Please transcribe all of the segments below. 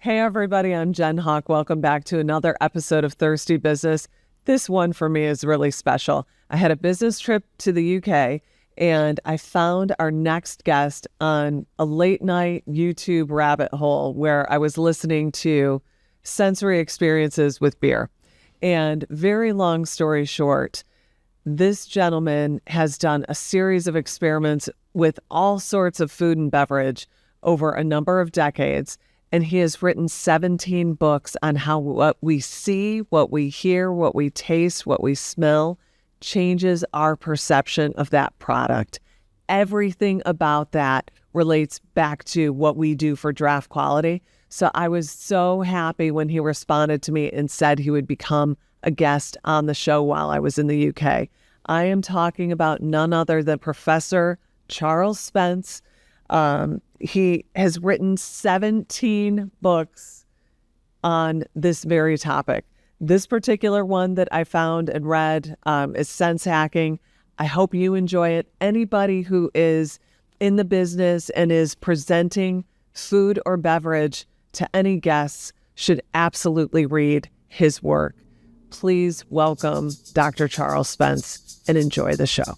Hey everybody, I'm Jen Hauke. Welcome back to another episode of Thirsty Business. This one for me is really special. I had a business trip to the UK and I found our next guest on a late night YouTube rabbit hole where I was listening to sensory experiences with beer. And very long story short, this gentleman has done a series of experiments with all sorts of food and beverage over a number of decades. And he has written 17 books on how what we see, what we hear, what we taste, what we smell changes our perception of that product. Everything about that relates back to what we do for draft quality. So I was so happy when he responded to me and said he would become a guest on the show while I was in the UK. I am talking about none other than Professor Charles Spence. He has written 17 books on this very topic. This particular one that I found and read is Sense Hacking. I hope you enjoy it. Anybody who is in the business and is presenting food or beverage to any guests should absolutely read his work. Please welcome Dr. Charles Spence and enjoy the show.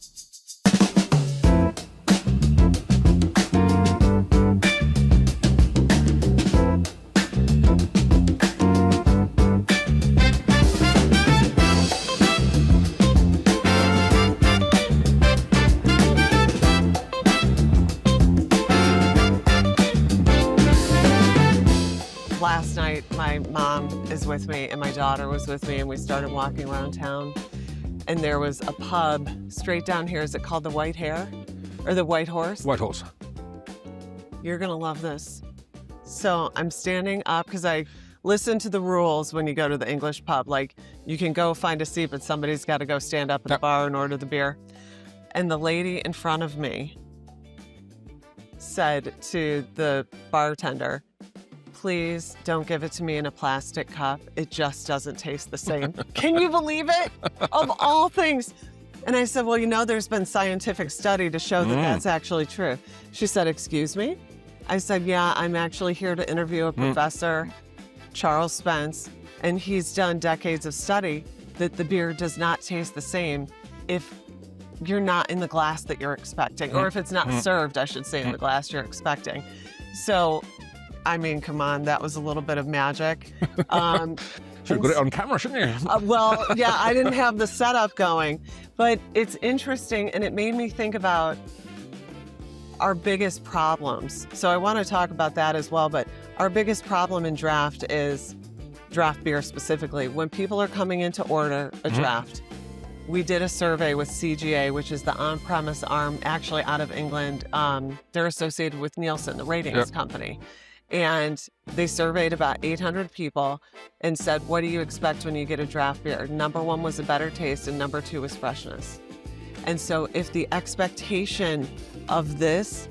Last night, my mom is with me and my daughter was with me and we started walking around town and there was a pub straight down here. Is it called the White Hare or the White Horse? White Horse. You're gonna love this. So I'm standing up because I listen to the rules when you go to the English pub. Like you can go find a seat, but somebody's got to go stand up at the bar and order the beer. And the lady in front of me said to the bartender, "Please don't give it to me in a plastic cup. It just doesn't taste the same." Can you believe it? Of all things. And I said, well, you know, there's been scientific study to show that that's actually true. She said, excuse me? I said, yeah, I'm actually here to interview a professor, Charles Spence, and he's done decades of study that the beer does not taste the same if you're not in the glass that you're expecting, or if it's not served, I should say, in the glass you're expecting. So, I mean, come on, that was a little bit of magic. Should have got it on camera, shouldn't you? Well, yeah, I didn't have the setup going, but it's interesting and it made me think about our biggest problems. So I want to talk about that as well, but our biggest problem in draft is draft beer specifically. When people are coming in to order a draft, we did a survey with CGA, which is the on-premise arm, actually out of England. They're associated with Nielsen, the ratings company. And they surveyed about 800 people and said, what do you expect when you get a draft beer? Number one was a better taste and number two was freshness. And so if the expectation of this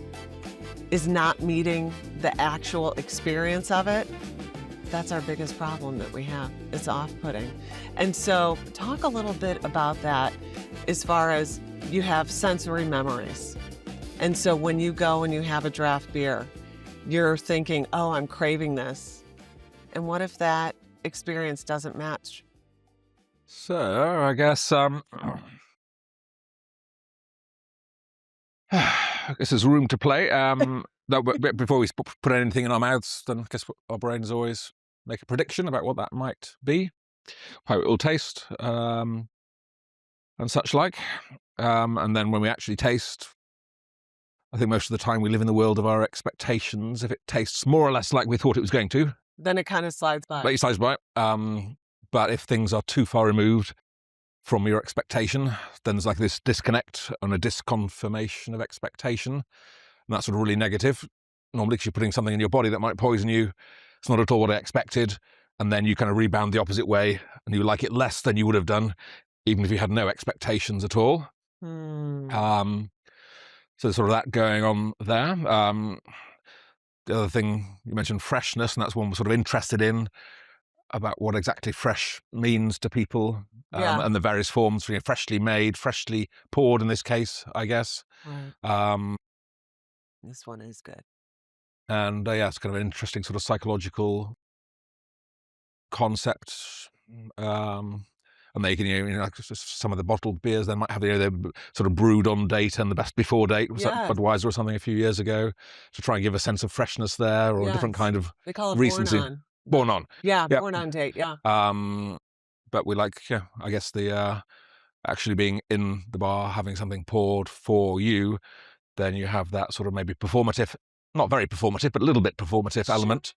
is not meeting the actual experience of it, that's our biggest problem that we have. It's off-putting. And so talk a little bit about that as far as you have sensory memories. And so when you go and you have a draft beer, you're thinking, oh, I'm craving this. And what if that experience doesn't match? So, I guess, there's room to play. Before we put anything in our mouths, then I guess our brains always make a prediction about what that might be, how it will taste, and such like. And then when we actually taste, I think most of the time we live in the world of our expectations. If it tastes more or less like we thought it was going to, then it kind of slides by. It slides by. But if things are too far removed from your expectation, then there's like this disconnect and a disconfirmation of expectation. And that's sort of really negative. Normally, because you're putting something in your body that might poison you. It's not at all what I expected. And then you kind of rebound the opposite way and you like it less than you would have done, even if you had no expectations at all. So there's sort of that going on there. The other thing, you mentioned freshness, and that's one we're sort of interested in, about what exactly fresh means to people, and the various forms, freshly made, freshly poured in this case, I guess. Right. This one is good. And it's kind of an interesting sort of psychological concept. And they can, like some of the bottled beers, they might have their sort of brewed on date and the best before date, was that Yes. Budweiser or something a few years ago, to try and give a sense of freshness there, or a different Yes. kind of They call it born recency. on. Born on. Yeah, Yep. born on date. Yeah. But we like, yeah, I guess the actually being in the bar, having something poured for you, then you have that sort of maybe performative, not very performative, but a little bit performative Sure. element.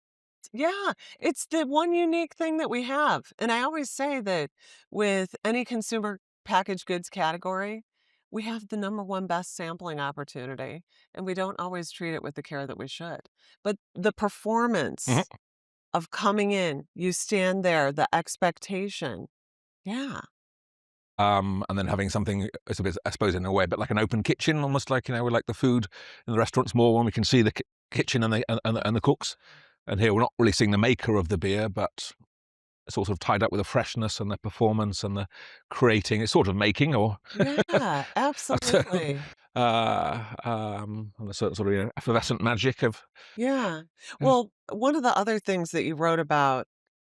Yeah, it's the one unique thing that we have. And I always say that with any consumer packaged goods category, we have the number one best sampling opportunity, and we don't always treat it with the care that we should. But the Mhm. performance of coming in, you stand there, the expectation. Yeah. And then having something, it's a bit, I suppose, in a way, but like an open kitchen, almost like, we like the food in the restaurants more when we can see the kitchen and the cooks. And here we're not really seeing the maker of the beer, but it's all sort of tied up with the freshness and the performance and the creating. It's sort of making, or Yeah, absolutely. and the sort of effervescent magic of. Yeah. Yeah. Well, one of the other things that you wrote about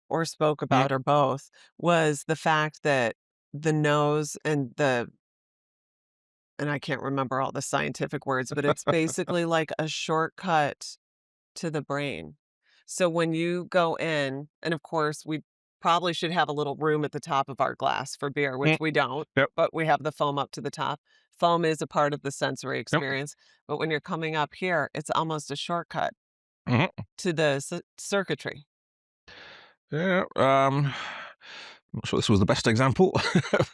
or spoke Mm, about or both was the fact that the nose and I can't remember all the scientific words, but it's basically like a shortcut to the brain. So when you go in, and of course, we probably should have a little room at the top of our glass for beer, mm, which we don't, yep, but we have the foam up to the top. Foam is a part of the sensory yep. experience, but when you're coming up here, it's almost a shortcut Mhm. to the circuitry. Yeah. I'm not sure this was the best example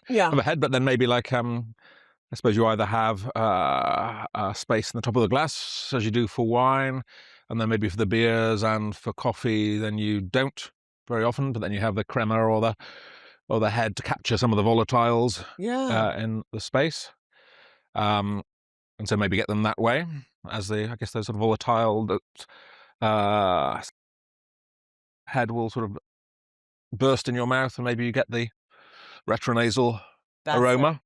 Yeah. of a head, but then maybe like I suppose you either have a space in the top of the glass as you do for wine, and then maybe for the beers and for coffee, then you don't very often. But then you have the crema or the head to capture some of the volatiles Yeah. in the space, um, and so maybe get them that way as I guess those sort of volatile that head will sort of burst in your mouth, and maybe you get the retronasal That's it. aroma,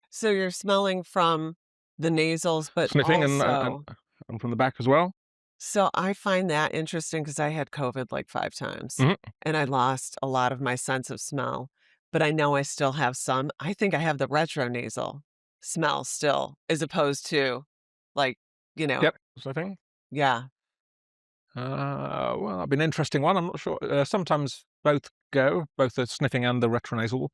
So you're smelling from the nasals, but sniffing, also and from the back as well. so I find that interesting because I had COVID like 5 times, Mhm. and I lost a lot of my sense of smell, but I know I still have some. I think I have the retronasal smell still, as opposed to, like, you know Yep, sniffing. yeah. Well, that'd be an interesting one. I'm not sure. Sometimes both go, both the sniffing and the retronasal,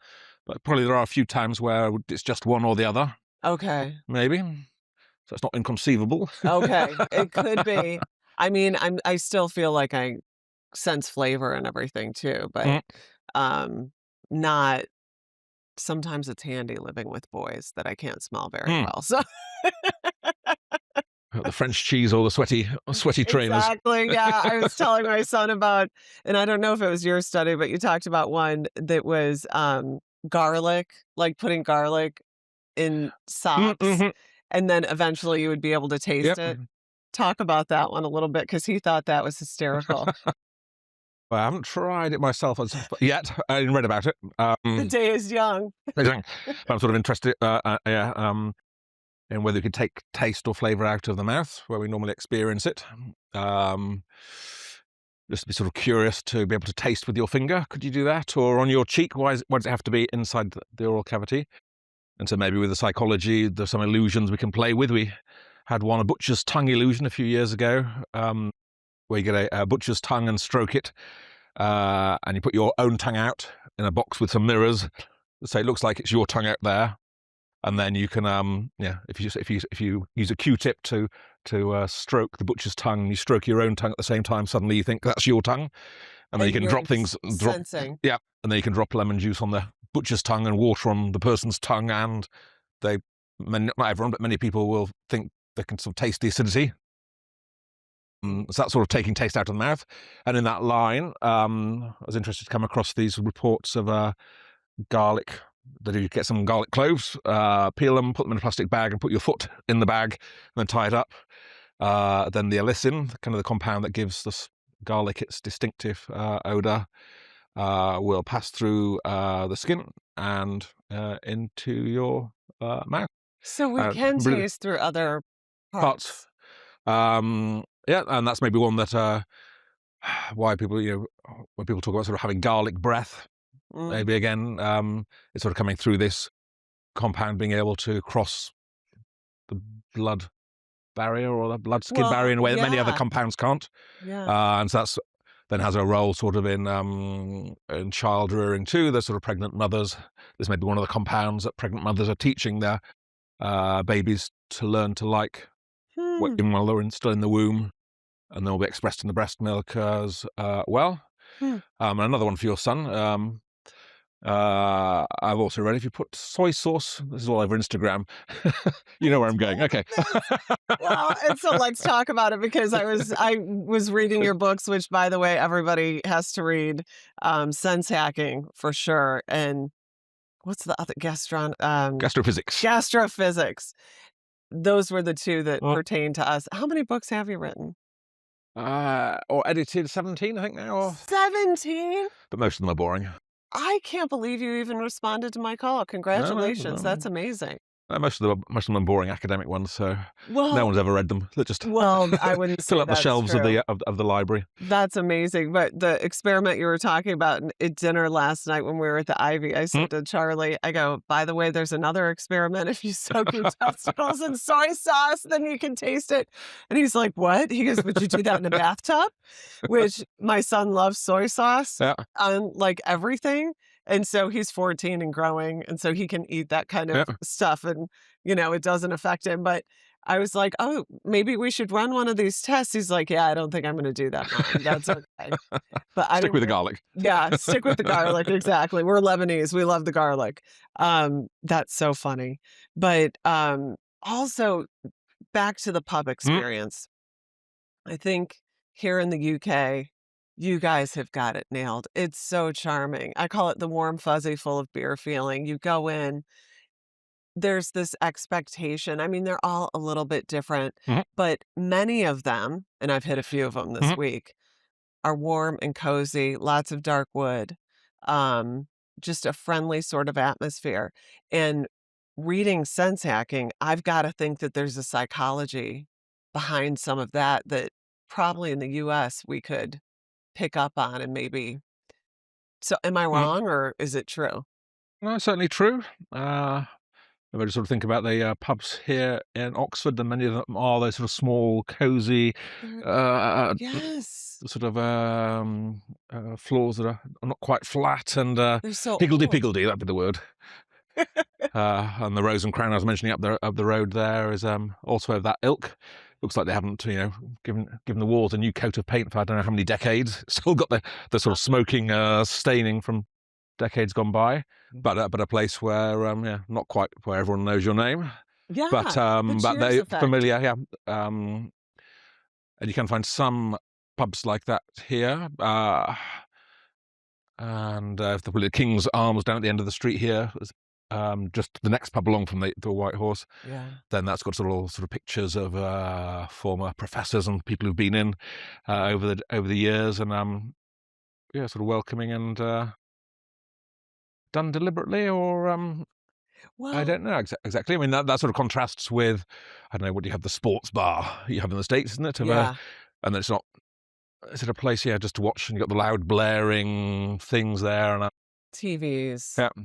but probably there are a few times where it's just one or the other, Okay. maybe. So it's not inconceivable. Okay. It could be. I mean, I still feel like I sense flavor and everything too, but, Mm, um, not sometimes it's handy living with boys that I can't smell very mm. well, so The French cheese or the sweaty trainers. exactly, yeah, I was telling my son about and I don't know if it was your study, but you talked about one that was, garlic, like putting garlic in Mm, socks, mhm. and then eventually you would be able to taste Yep. it. Talk about that one a little bit because he thought that was hysterical. Well, I haven't tried it myself yet. I read about it. The day is young. But I'm sort of interested. Yeah. In whether you could take taste or flavour out of the mouth where we normally experience it. Um, just be sort of curious to be able to taste with your finger. Could you do that? Or on your cheek? Why does it have to be inside the oral cavity? And so maybe with the psychology, there's some illusions we can play with. We had a butcher's tongue illusion a few years ago, where you get a butcher's tongue and stroke it, and you put your own tongue out in a box with some mirrors. So it looks like it's your tongue out there, and then you can if you use a Q-tip to stroke the butcher's tongue, and you stroke your own tongue at the same time, suddenly you think that's your tongue, and then you And can you're drop things, sensing. yeah, and then you can drop lemon juice on the butcher's tongue and water on the person's tongue, and not everyone, but many people will think they can sort of taste the acidity. So that's sort of taking taste out of the mouth. And in that line, I was interested to come across these reports of garlic. That you get some garlic cloves, peel them, put them in a plastic bag, and put your foot in the bag, and then tie it up. Then the allicin, kind of the compound that gives this garlic its distinctive odor, will pass through the skin and into your mouth. So we can Brilliant taste through other parts. parts. Yeah, and that's maybe one that why people, when people talk about sort of having garlic breath, Mm. maybe again, it's sort of coming through this compound being able to cross the blood barrier or the blood-skin barrier Well, in a way that many other yeah, compounds can't. yeah. And so that's then has a role sort of in child rearing too. There's sort of pregnant mothers. This may be one of the compounds that pregnant mothers are teaching their babies to learn to like Hmm. even while they're still in the womb, and they'll be expressed in the breast milk as well. Hmm. And another one for your son. I've also read if you put soy sauce, this is all over Instagram. You know where I'm going. Okay. Well, and so let's talk about it because I was reading your books, which by the way, everybody has to read. Sense hacking for sure. And what's the other Gastrophysics. gastrophysics. Those were the two that Well, pertain to us. How many books have you written? or edited 17, I think now. 17? But most of them are boring. I can't believe you even responded to my call. No, no, Congratulations. no. That's amazing. Most of them are boring academic ones, so no Well, one's ever read them. They're just well, I wouldn't fill say up the that's shelves true. of the library. That's amazing. But the experiment you were talking about at dinner last night when we were at the Ivy, I Hmm? said to Charlie, I go, by the way, there's another experiment. If you soak your testicles in soy sauce, then you can taste it. And he's like, what? He goes, would you do that in a bathtub? Which my son loves soy sauce Yeah, on like everything. And so he's 14 and growing. And so he can eat that kind yeah. of stuff. And, it doesn't affect him. But I was like, oh, maybe we should run one of these tests. He's like, yeah, I don't think I'm going to do that, Mom. That's okay. But I Stick with didn't. the garlic. Yeah, stick with the garlic. Exactly. We're Lebanese. We love the garlic. That's so funny. But also back to the pub Hmm? experience. I think here in the UK, you guys have got it nailed. It's so charming. I call it the warm, fuzzy, full of beer feeling. You go in, there's this expectation. I mean, they're all a little bit different, Mhm, but many of them, and I've hit a few of them this mhm, week, are warm and cozy, lots of dark wood, um, just a friendly sort of atmosphere. And reading sense hacking, I've got to think that there's a psychology behind some of that that probably in the US we could pick up on and maybe. So, am I mhm. wrong or is it true? No, certainly true. If I just sort of think about the pubs here in Oxford, and many of them are those sort of small, cosy, They're- uh, yes, sort of floors that are not quite flat and they're so old. higgledy-piggledy, that'd be the word. And the Rose and Crown I was mentioning up the road there is also of that ilk. Looks like they haven't, given the walls a new coat of paint for I don't know how many decades. Still got the sort of smoking staining from decades gone by, but a place where not quite where everyone knows your name, Yeah, the but Cheers they effect. familiar, yeah. And you can find some pubs like that here. And if the King's Arms down at the end of the street here, just the next pub along from the White Horse, Yeah. then that's got sort of pictures of former professors and people who've been in over the years, and yeah, sort of welcoming and done deliberately, or I Well, don't know exactly. I mean, that sort of contrasts with, I don't know, what do you have, the sports bar you have in the States, isn't it? yeah, And it's not, is it a place, yeah, just to watch, and you've got the loud blaring things there, and TVs, yeah. Oh,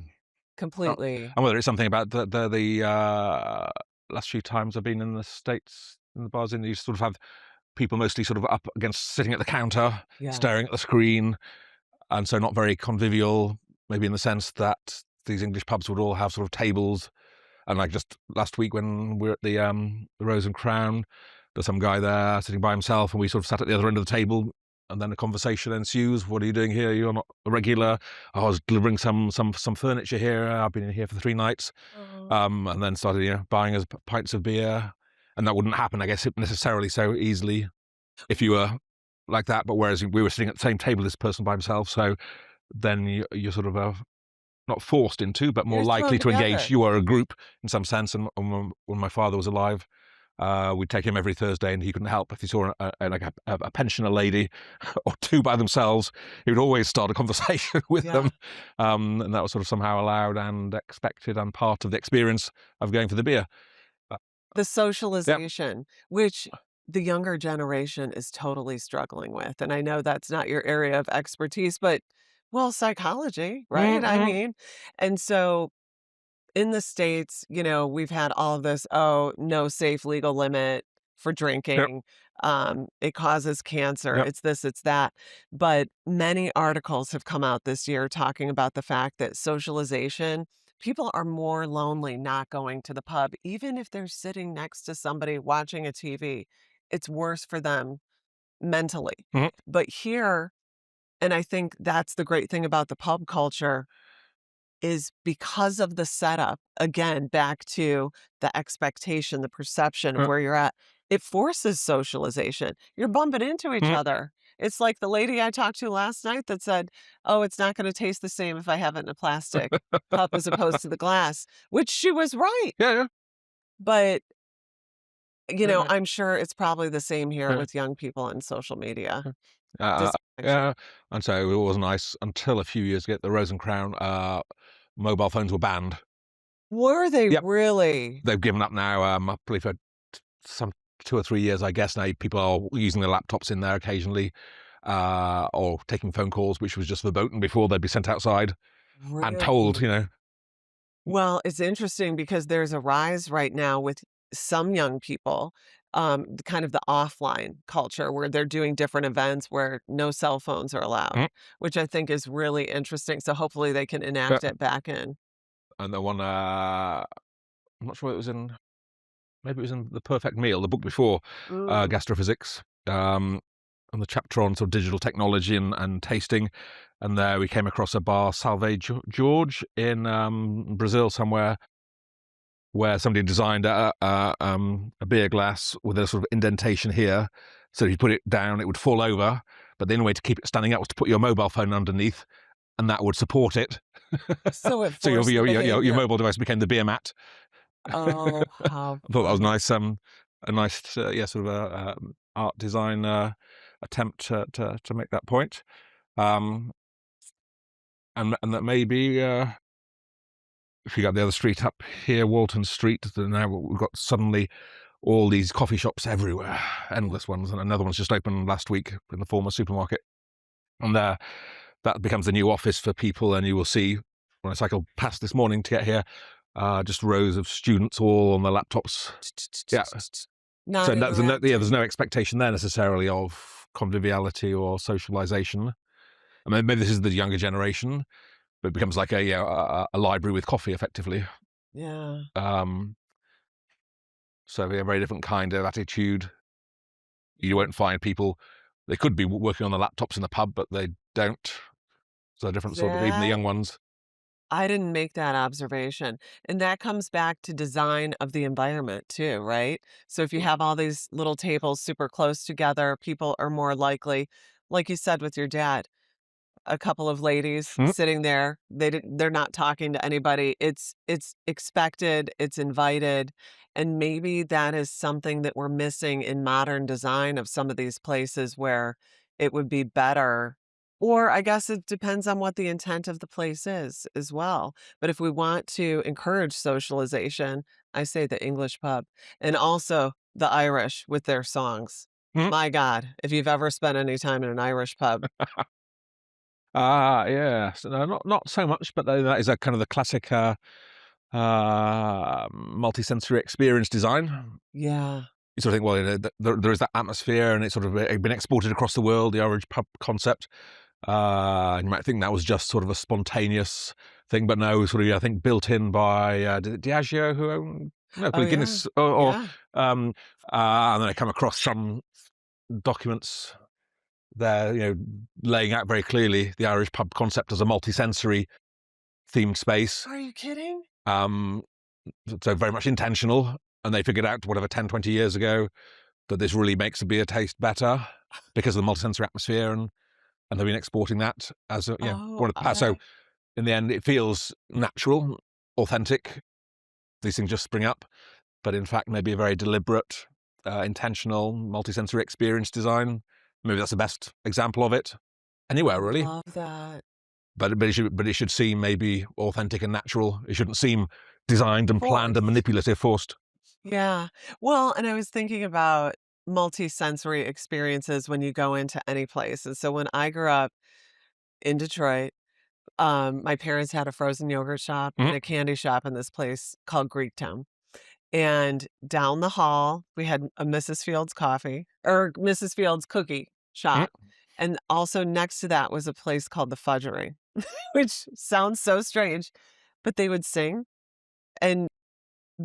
completely. and whether it's something about the last few times I've been in the States, in the bars, you sort of have people mostly sort of up against sitting at the counter, Yeah. staring at the screen, and so not very convivial, maybe in the sense that these English pubs would all have sort of tables. And like just last week when we were at the Rose and Crown, there's some guy there sitting by himself, and we sort of sat at the other end of the table, and then a conversation ensues. What are you doing here? You're not a regular. I was delivering some furniture here. I've been in here for 3 nights. Oh. And then started buying us pints of beer, and that wouldn't happen, I guess, necessarily so easily if you were like that. But whereas we were sitting at the same table, this person by himself, so then you're sort of not forced into, but more You're thrown likely to engage. together. You are a group in some sense. And when my father was alive, we'd take him every Thursday, and he couldn't help if he saw a pensioner lady or two by themselves. He would always start a conversation with Yeah. them, and that was sort of somehow allowed and expected and part of the experience of going for the beer. Uh, The yeah, socialization, which the younger generation is totally struggling with. And I know that's not your area of expertise, but well, psychology, right? I Mm-hmm. mean, and so in the States, we've had all of this, oh, no safe legal limit for Yep. drinking. It causes cancer. Yep. It's this, it's that. But many articles have come out this year talking about the fact that socialization, people are more lonely not going to the pub, even if they're sitting next to somebody watching a TV. It's worse for them mentally. Mm-hmm. But here, and I think that's the great thing about the pub culture is because of the setup, again, back to the expectation, the perception of Yep. where you're at, it forces socialization. You're bumping into each Mm-hmm. other. It's like the lady I talked to last night that said, "Oh, it's not gonna taste the same if I have it in a plastic cup as opposed to the glass," which she was right. Yeah, yeah. But, Yeah, I'm sure it's probably the same here yeah. with young people and social media. Uh, Disconnection. yeah, and so it was nice until a few years ago, the Rose and Crown, mobile phones were banned. Were they Yep, really? they've given up now. I believe for some 2 or 3 years, I guess now people are using their laptops in there occasionally, or taking phone calls, which was just verboten before they'd be sent outside and told, Really? you know. Well, it's interesting because there's a rise right now with some young people, kind of the offline culture where they're doing different events where no cell phones are allowed, Mm, which I think is really interesting. So hopefully they can yeah, enact it back in. and the one, I'm not sure it was in, maybe it was in The Perfect Meal, the book before, Mm. gastrophysics, and the chapter on sort of digital technology and tasting. And there we came across a bar, Salve George, in Brazil somewhere, where somebody designed a beer glass with a sort of indentation here. So if you put it down, it would fall over. But the only way to keep it standing up was to put your mobile phone underneath, and that would support it. So it So forced the your behavior. mobile device became the beer mat. Oh, I how thought that was funny. nice. A nice, yeah, sort of art design attempt to make that point. Um, and that maybe if you got the other street up here, Walton Street, then now we've got suddenly all these coffee shops everywhere, Yeah. endless ones, and another one's just opened last week in the former supermarket, and that becomes the new office for people. And you will see when I cycled past this morning to get here, just rows of students all on their laptops. Yeah, Not so there's interacting. no expectation there necessarily of conviviality or socialization. I mean, maybe this is the younger generation, but it becomes like a library with coffee, effectively. Yeah. Um, so a very different kind of attitude. You won't find people. They could be working on their laptops in the pub, but they don't. So a different sort of, even the That young ones. I didn't make that observation. And that comes back to design of the environment too, right? So if you have all these little tables super close together, people are more likely, like you said with your dad, a couple of ladies Mm, sitting there. They're not talking to anybody. It's expected, it's invited, and maybe that is something that we're missing in modern design of some of these places where it would be better. Or I guess it depends on what the intent of the place is as well. But if we want to encourage socialization, I say the English pub and also the Irish with their songs. mm. My God, if you've ever spent any time in an Irish pub, Yeah. So no, not so much, but that is a kind of the classic multisensory experience design. yeah. You sort of think, well, there is that atmosphere, and it's sort of been exported across the world. The orange pub concept. And you might think that was just sort of a spontaneous thing, but no, sort of I think built in by Diageo, who owned no, Oh, probably yeah. Guinness, or Yeah. um, and then I come across some documents there, laying out very clearly the Irish pub concept as a multi-sensory themed space. Are you kidding? Um, so very much intentional, and they figured out whatever 10, 20 years ago that this really makes a beer taste better because of the multi-sensory atmosphere, and they've been exporting that as Oh, one of the past. So I in the end, it feels natural, authentic. These things just spring up, but in fact, maybe a very deliberate, intentional, multi-sensory experience design. Maybe that's the best example of it anywhere, really. love that. But it should seem maybe authentic and natural. It shouldn't seem designed and planned and Forced. manipulative, forced. Yeah. Well, and I was thinking about multi-sensory experiences when you go into any place. And so when I grew up in Detroit, my parents had a frozen yogurt shop Mm, and a candy shop in this place called Greektown. And down the hall, we had a Mrs. Fields coffee or Mrs. Fields cookie mm, shop. And also next to that was a place called the Fudgery, which sounds so strange, but they would sing and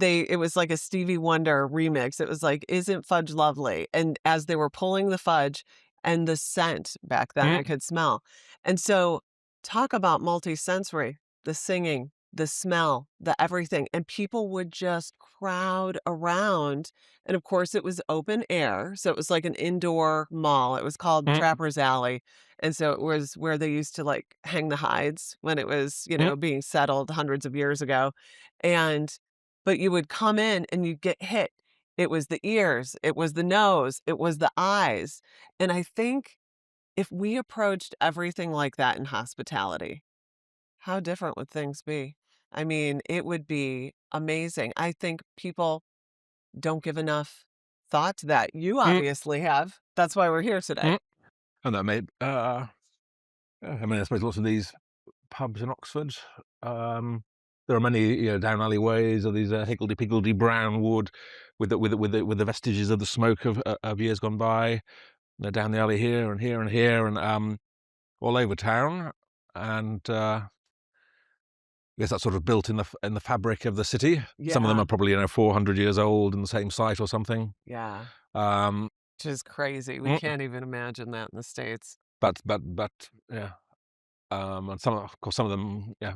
it was like a Stevie Wonder remix. It was like, "Isn't fudge lovely?" And as they were pulling the fudge and the scent back then mm, I could smell. And so talk about multisensory, the singing, the smell, the everything, and people would just crowd around. And of course it was open air, so it was like an indoor mall. It was called mm, Trapper's Alley. And so it was where they used to like hang the hides when it was, mm, being settled hundreds of years ago. And but you would come in and you'd get hit. It was the ears, it was the nose, it was the eyes. And I think if we approached everything like that in hospitality, how different would things be? I mean, it would be amazing. I think people don't give enough thought to that. You mm, obviously have. That's why we're here today. mm. And that made, I mean, I suppose lots of these pubs in Oxford, there are many, down alleyways or these higgledy-piggledy brown wood with the vestiges of the smoke of years gone by. They're down the alley here and here and here and all over town. And I guess that's sort of built in the fabric of the city. Some of them Yeah, are probably 400 years old in the same site or something. yeah. Um, Which is crazy. We mm, can't even imagine that in the States. but yeah. And of course, some of them, yeah,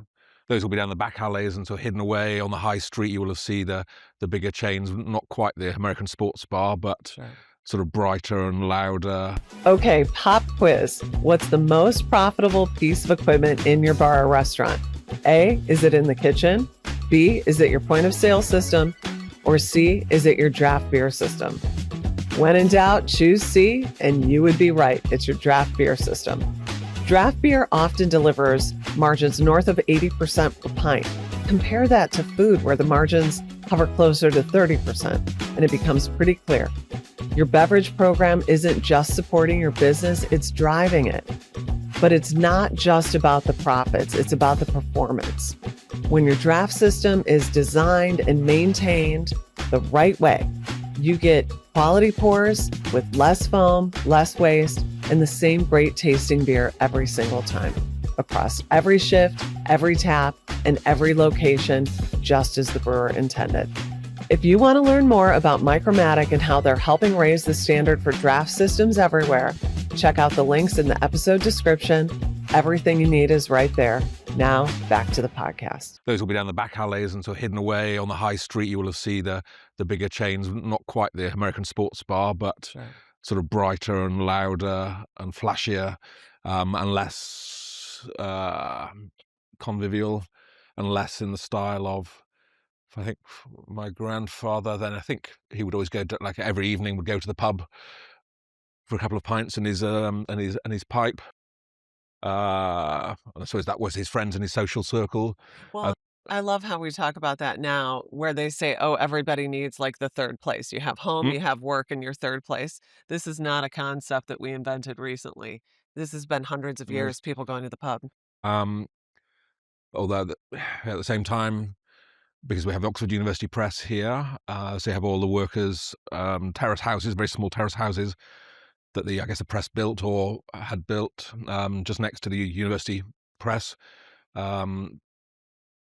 those will be down the back alleys and sort of hidden away on the high street. You will have seen the bigger chains, not quite the American sports bar, but Sure. sort of brighter and louder. Okay, pop quiz. What's the most profitable piece of equipment in your bar or restaurant? A, is it in the kitchen? B, is it your point of sale system? Or C, is it your draft beer system? When in doubt, choose C, and you would be right. It's your draft beer system. Draft beer often delivers margins north of 80% per pint. Compare that to food, where the margins hover closer to 30%, and it becomes pretty clear. Your beverage program isn't just supporting your business, it's driving it. But it's not just about the profits, it's about the performance. When your draft system is designed and maintained the right way, you get quality pours with less foam, less waste, and the same great tasting beer every single time, across every shift, every tap, and every location, just as the brewer intended. If you want to learn more about Micromatic and how they're helping raise the standard for draft systems everywhere, check out the links in the episode description. Everything you need is right there. Now, back to the podcast. Those will be down the back alleys and sort of hidden away on the high street. You will have seen the bigger chains, not quite the American sports bar, but Sure. sort of brighter and louder and flashier, and less convivial and less in the style of, I think, my grandfather. Then I think he would always go to, like every evening, would go to the pub for a couple of pints and his pipe. And I suppose that was his friends and his social circle. Uh, Well, I love how we talk about that now, where they say, oh, everybody needs like the third place. You have home, mm, you have work, and your third place. This is not a concept that we invented recently. This has been hundreds of yes. years, people going to the pub. Um, Although at the same time, because we have the Oxford University Press here, so you have all the workers' terrace houses, very small terrace houses that I guess the press built or had built just next to the university press, um,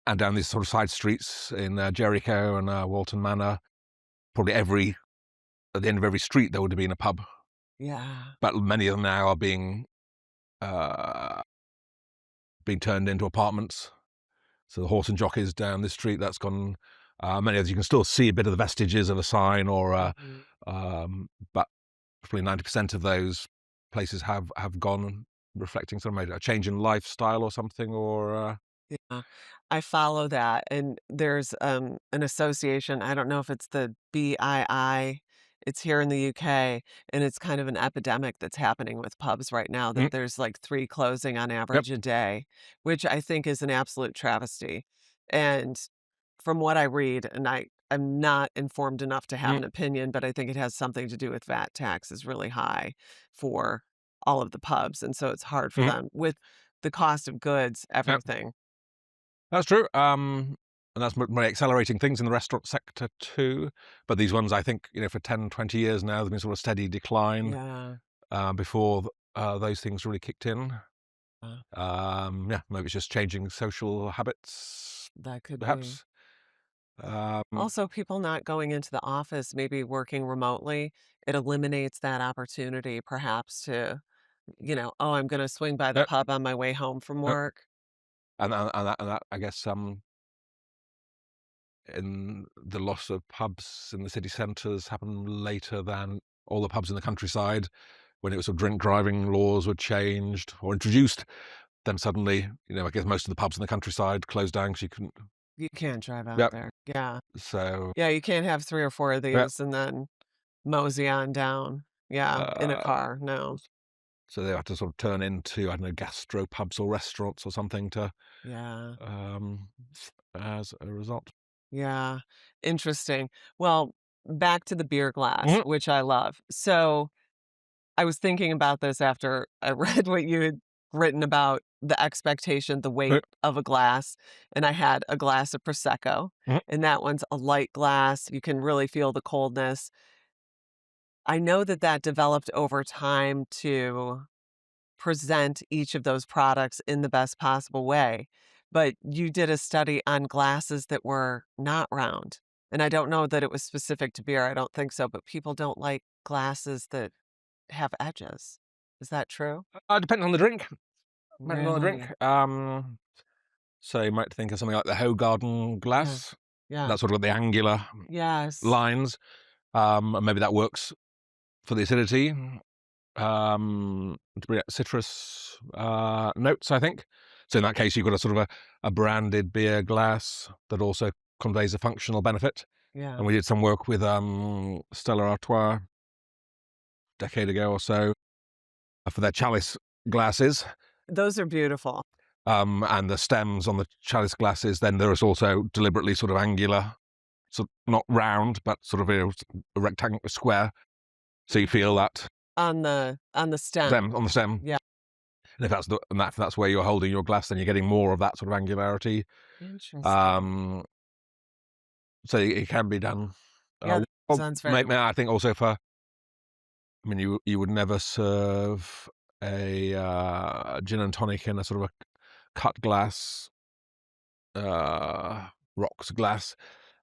and down these sort of side streets in Jericho and Walton Manor. Probably at the end of every street there would have been a pub, Yeah. but many of them now are uh, being turned into apartments. So the Horse and Jockeys down this street, that's gone. Many others you can still see a bit of the vestiges of a sign, Mhm. but probably 90% of those places have gone, reflecting sort of maybe a change in lifestyle or something. Or Yeah, I follow that, and there's, an association, I don't know if it's the BII, it's here in the UK, and it's kind of an epidemic that's happening with pubs right now, mm, that there's, like, 3 closing on yep, average a day, which I think is an absolute travesty, and from what I read, and I I'm not informed enough to have Mm, an opinion, but I think it has something to do with VAT tax is really high for all of the pubs, and so it's hard for mhm. them with the cost of goods, Yeah, everything. that's true. And that's really accelerating things in the restaurant sector too. But these ones, I think, for 10, 20 years now, there's been sort of steady decline Yeah, before those things really kicked in. uh, Yeah, maybe it's just changing social habits, that could be. perhaps. Um, Also, people not going into the office, maybe working remotely, it eliminates that opportunity perhaps to, "Oh, I'm gonna swing by the yeah, pub on my way home from yeah. work." And that, I guess, in the loss of pubs in the city centres happened later than all the pubs in the countryside. When it was sort of drink driving laws were changed or introduced, then suddenly, I guess most of the pubs in the countryside closed down because you couldn't. You can't drive out Yeah. there. Yeah. So, Yeah, you can't have 3 or 4 of yeah. these and then mosey on down. Yeah, in a Uh, car, no. so they had to sort of turn into, I don't know, gastro pubs or restaurants or something to Yeah, um, as a result. yeah. Interesting. Well, back to the beer glass, Mhm. which I love. So, I was thinking about this after I read what you had written about the expectation, the Uh, weight of a glass, and I had a glass of Prosecco, mhm. and that one's a light glass, you can really feel the coldness. I know that that developed over time to present each of those products in the best possible way, but you did a study on glasses that were not round, and I don't know that it was specific to beer, I don't think so, but people don't like glasses that have edges. Is that true? Depending on the drink. Depending on the drink. Really? So you might think of something like the Hoegaarden Yeah. glass. Yeah. That's sort of got the angular Yes. lines. And maybe that works for the acidity. To bring out citrus notes, I think. So in that case, you've got a sort of a branded beer glass that also conveys a functional benefit. Yeah. And we did some work with Stella Artois a decade ago or so for their chalice glasses. Those are beautiful. And the stems on the chalice glasses, then there is also deliberately sort of angular, so not round, but sort of a rectangle, square. So you feel that On the stem. stem on the stem. Yeah. And if that's where you're holding your glass, then you're getting more of that sort of angularity. Interesting. Um, so it can be done. Yeah, that Well, sounds very I think also for, I mean, you would never serve a gin and tonic in a sort of a cut glass, uh, rocks glass,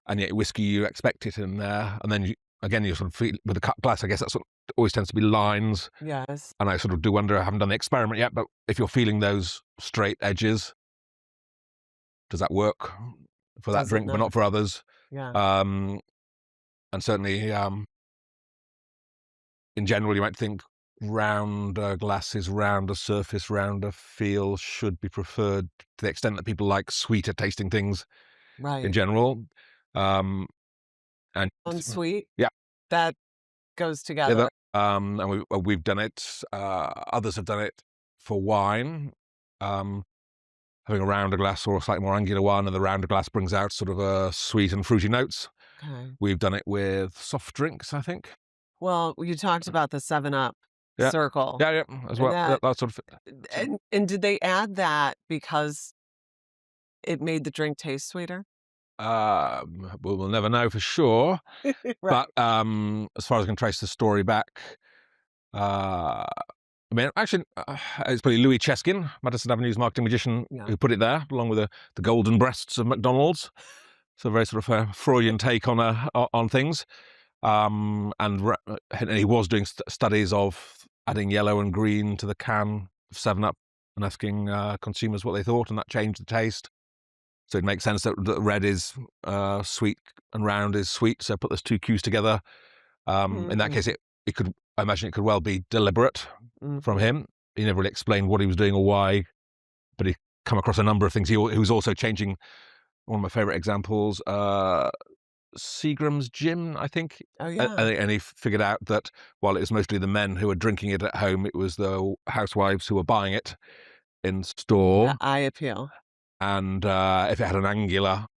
and yet whiskey you expect it in there, and then again you sort of feel with the cut glass. I guess that sort of always tends to be lines, yes. and I sort of do wonder. I haven't done the experiment yet, but if you're feeling those straight edges, does that work for that Does it drink, but not? not for others? Yeah. Um, and certainly, in general, you might think rounder glasses, rounder surface, rounder feel should be preferred to the extent that people like sweeter tasting things in Right. general. Um, and Unsweet, yeah, that goes yeah, together. and we've done it. Others have done it for wine. Um, Having a rounder glass or a slightly more angular one, and the rounder glass brings out sort of a sweet and fruity notes. Okay. We've done it with soft drinks, I think. Well, you talked about the 7 Up Yeah, circle, yeah, yeah, as and well. Yeah, that that sort of. So, and did they add that because it made the drink taste sweeter? we'll never know for sure. Right. But as far as I can trace the story back, uh, I mean, actually, it's probably Louis Cheskin, Madison Avenue's marketing magician, Yeah. who put it there, along with the golden breasts of McDonald's. So a very sort of Freudian take on things. And he was doing studies of adding yellow and green to the can of 7-Up and asking consumers what they thought, and that changed the taste. So it makes sense that red is sweet and round is sweet. So put those two cues together. In that case, Mm, it could, I imagine it could well be deliberate from mhm. him. He never really explained what he was doing or why, but he come across a number of things. He was also changing. One of my favorite examples, Seagram's gin, I think. Oh, And, yeah. and he figured out that while it was mostly the men who were drinking it at home, it was the housewives who were buying it in The store. eye appeal. And if it had an angular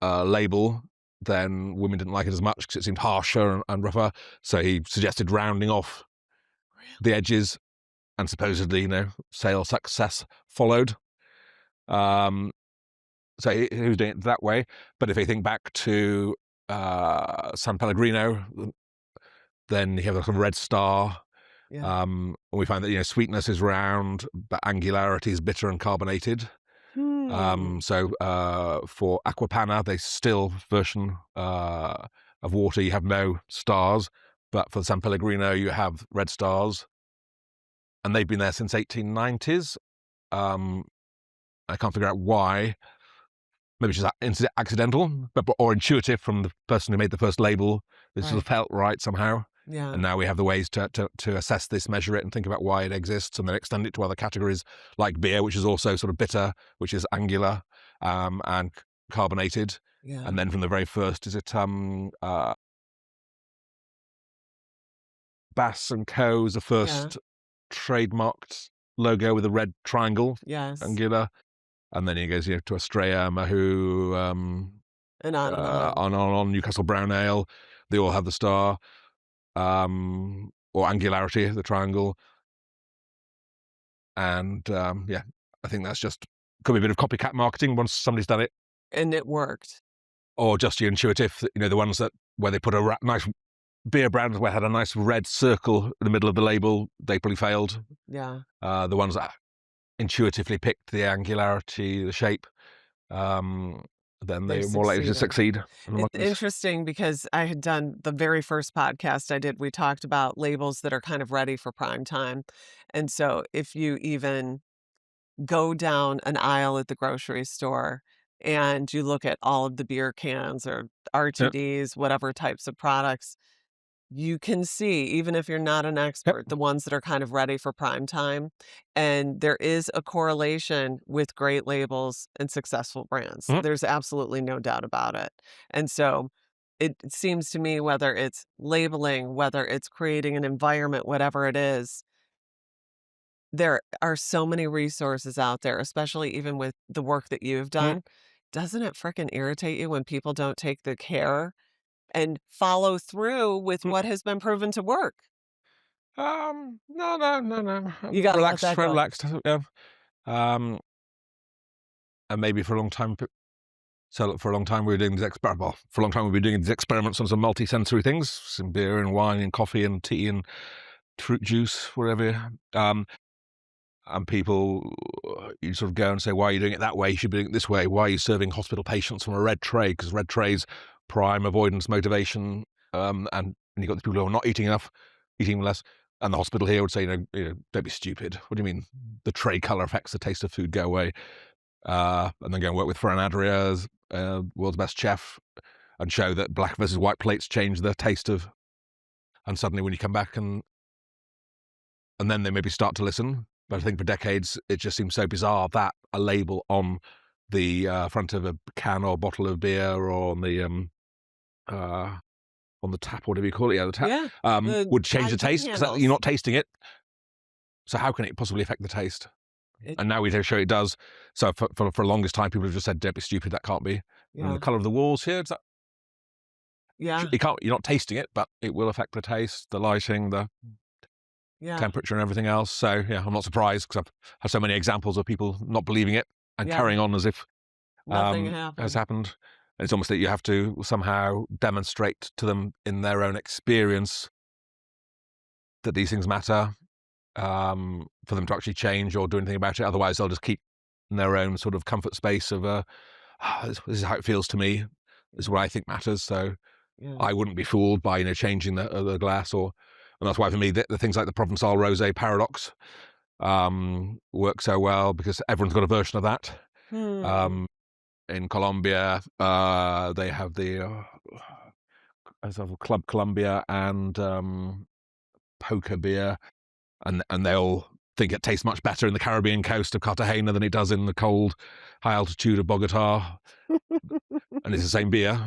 label, then women didn't like it as much because it seemed harsher and rougher. So he suggested rounding off the edges, and supposedly, sales success followed. So he was doing it that way. But if you think back to San Pellegrino, then you have a sort of red star. Yeah. We find that sweetness is round, but angularity is bitter and carbonated. So for Aquapanna, they still version of water, you have no stars, but for San Pellegrino, you have red stars, and they've been there since 1890s. I can't figure out why. Maybe it's just accidental, or intuitive from the person who made the first label. This sort of felt right somehow. Yeah. And now we have the ways to assess this, measure it, and think about why it exists, and then extend it to other categories like beer, which is also sort of bitter, which is angular and carbonated. Yeah. And then from the very first, is it Bass and Co. is the first trademarked logo with a red triangle, Yes. angular. And then he goes to Estrella, Mahou, And on. Newcastle Brown Ale. They all have the star. Or angularity, the triangle. And I think that's just could be a bit of copycat marketing once somebody's done it, and it worked. Or just intuitive, the ones where they put a nice beer brand where it had a nice red circle in the middle of the label, they probably failed. Yeah. The ones that intuitively picked the angularity, the shape, then they're more likely to succeed. It's interesting because I had done the very first podcast I did, we talked about labels that are kind of ready for prime time. And so if you even go down an aisle at the grocery store and you look at all of the beer cans or RTDs, whatever types of products, you can see, even if you're not an expert, the ones that are kind of ready for prime time. And there is a correlation with great labels and successful brands. There's absolutely no doubt about it. And so it seems to me, whether it's labeling, whether it's creating an environment, whatever it is, there are so many resources out there, especially even with the work that you've done. Doesn't it frickin' irritate you when people don't take the care and follow through with what has been proven to work? No. You gotta let that go. Relaxed. Yeah. And maybe for a long time. So for a long time we were doing these experiments on some multisensory things, some beer and wine and coffee and tea and fruit juice, whatever. And people, you sort of go and say, why are you doing it that way? You should be doing it this way. Why are you serving hospital patients from a red tray? Because red tray's prime avoidance motivation. And you've got the people who are not eating enough, eating less. And the hospital here would say, don't be stupid. What do you mean? The tray colour affects the taste of food, go away. And then go and work with Ferran Adrià, world's best chef, and show that black versus white plates change the taste of. And suddenly when you come back and then they maybe start to listen. But I think for decades, it just seems so bizarre that a label on the front of a can or bottle of beer or on the tap, whatever you call it, the tap, would change the taste because you're not tasting it. So how can it possibly affect the taste? And now we show it does. So for the longest time, people have just said, don't be stupid, that can't be. And the colour of the walls here, you're not tasting it, but it will affect the taste, the lighting, the temperature and everything else. So I'm not surprised because I've had so many examples of people not believing it and carrying on as if nothing has happened. And it's almost that you have to somehow demonstrate to them in their own experience that these things matter, for them to actually change or do anything about it. Otherwise they'll just keep in their own sort of comfort space of this is how it feels to me, this is what I think matters. So I wouldn't be fooled by changing the glass. And that's why for me the things like the Provençal Rosé Paradox work so well, because everyone's got a version of that. In Colombia they have the Club Colombia and Poker beer, and they all think it tastes much better in the Caribbean coast of Cartagena than it does in the cold high altitude of Bogota. And it's the same beer,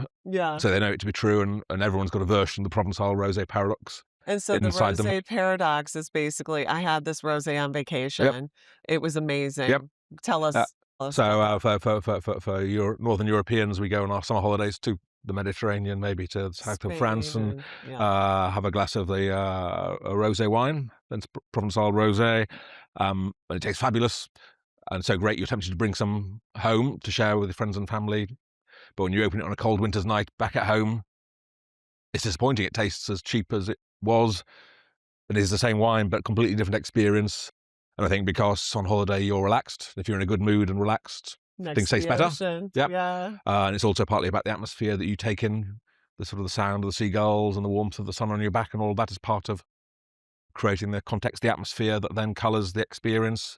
so they know it to be true, and everyone's got a version of the Provençal Rosé Paradox. And so the rosé paradox is basically, I had this rosé on vacation. It was amazing. Tell us. So for Northern Europeans, we go on our summer holidays to the Mediterranean, maybe to the south of France, Spain and and yeah. have a glass of the rosé wine, then Provençal rosé, and it tastes fabulous and so great. You're tempted to bring some home to share with your friends and family, but when you open it on a cold winter's night back at home, it's disappointing. It tastes as cheap as it was. It is the same wine, but completely different experience. And I think because on holiday you're relaxed, if you're in a good mood and relaxed, Next things to taste the better. ocean. Yep. Yeah. And it's also partly about the atmosphere that you take in, the sort of the sound of the seagulls and the warmth of the sun on your back, and all of that is part of creating the context, the atmosphere that then colours the experience.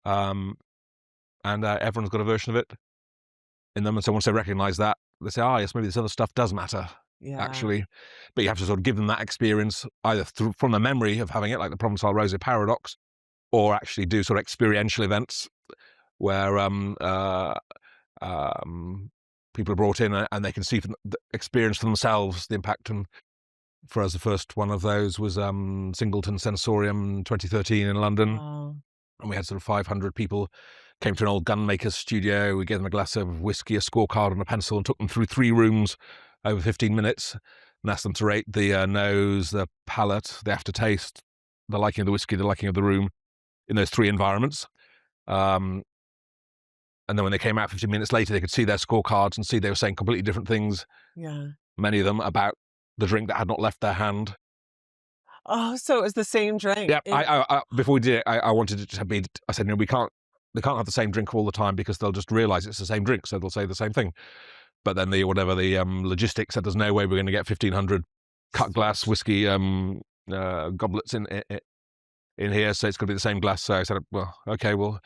Um, and everyone's got a version of it in them. And so once they recognise that, they say, yes, maybe this other stuff does matter, Yeah. actually. But you have to sort of give them that experience, either from the memory of having it, like the Provençal Rosé paradox, or actually do sort of experiential events where people are brought in and they can see experience for themselves the impact. And for us, the first one of those was Singleton Sensorium 2013 in London. Wow. And we had sort of 500 people came to an old gunmaker's studio. We gave them a glass of whiskey, a scorecard and a pencil, and took them through 3 rooms over 15 minutes and asked them to rate the nose, the palate, the aftertaste, the liking of the whiskey, the liking of the room in those 3 environments. And then when they came out 15 minutes later, they could see their scorecards and see they were saying completely different things, Yeah. many of them about the drink that had not left their hand. Oh, so it was the same drink. Yeah, I before we did it, I wanted it to be. I said, they can't have the same drink all the time because they'll just realise it's the same drink, so they'll say the same thing. But then the logistics said there's no way we're going to get 1,500 cut glass whiskey goblets in here, so it's going to be the same glass. So I said, well, okay, well,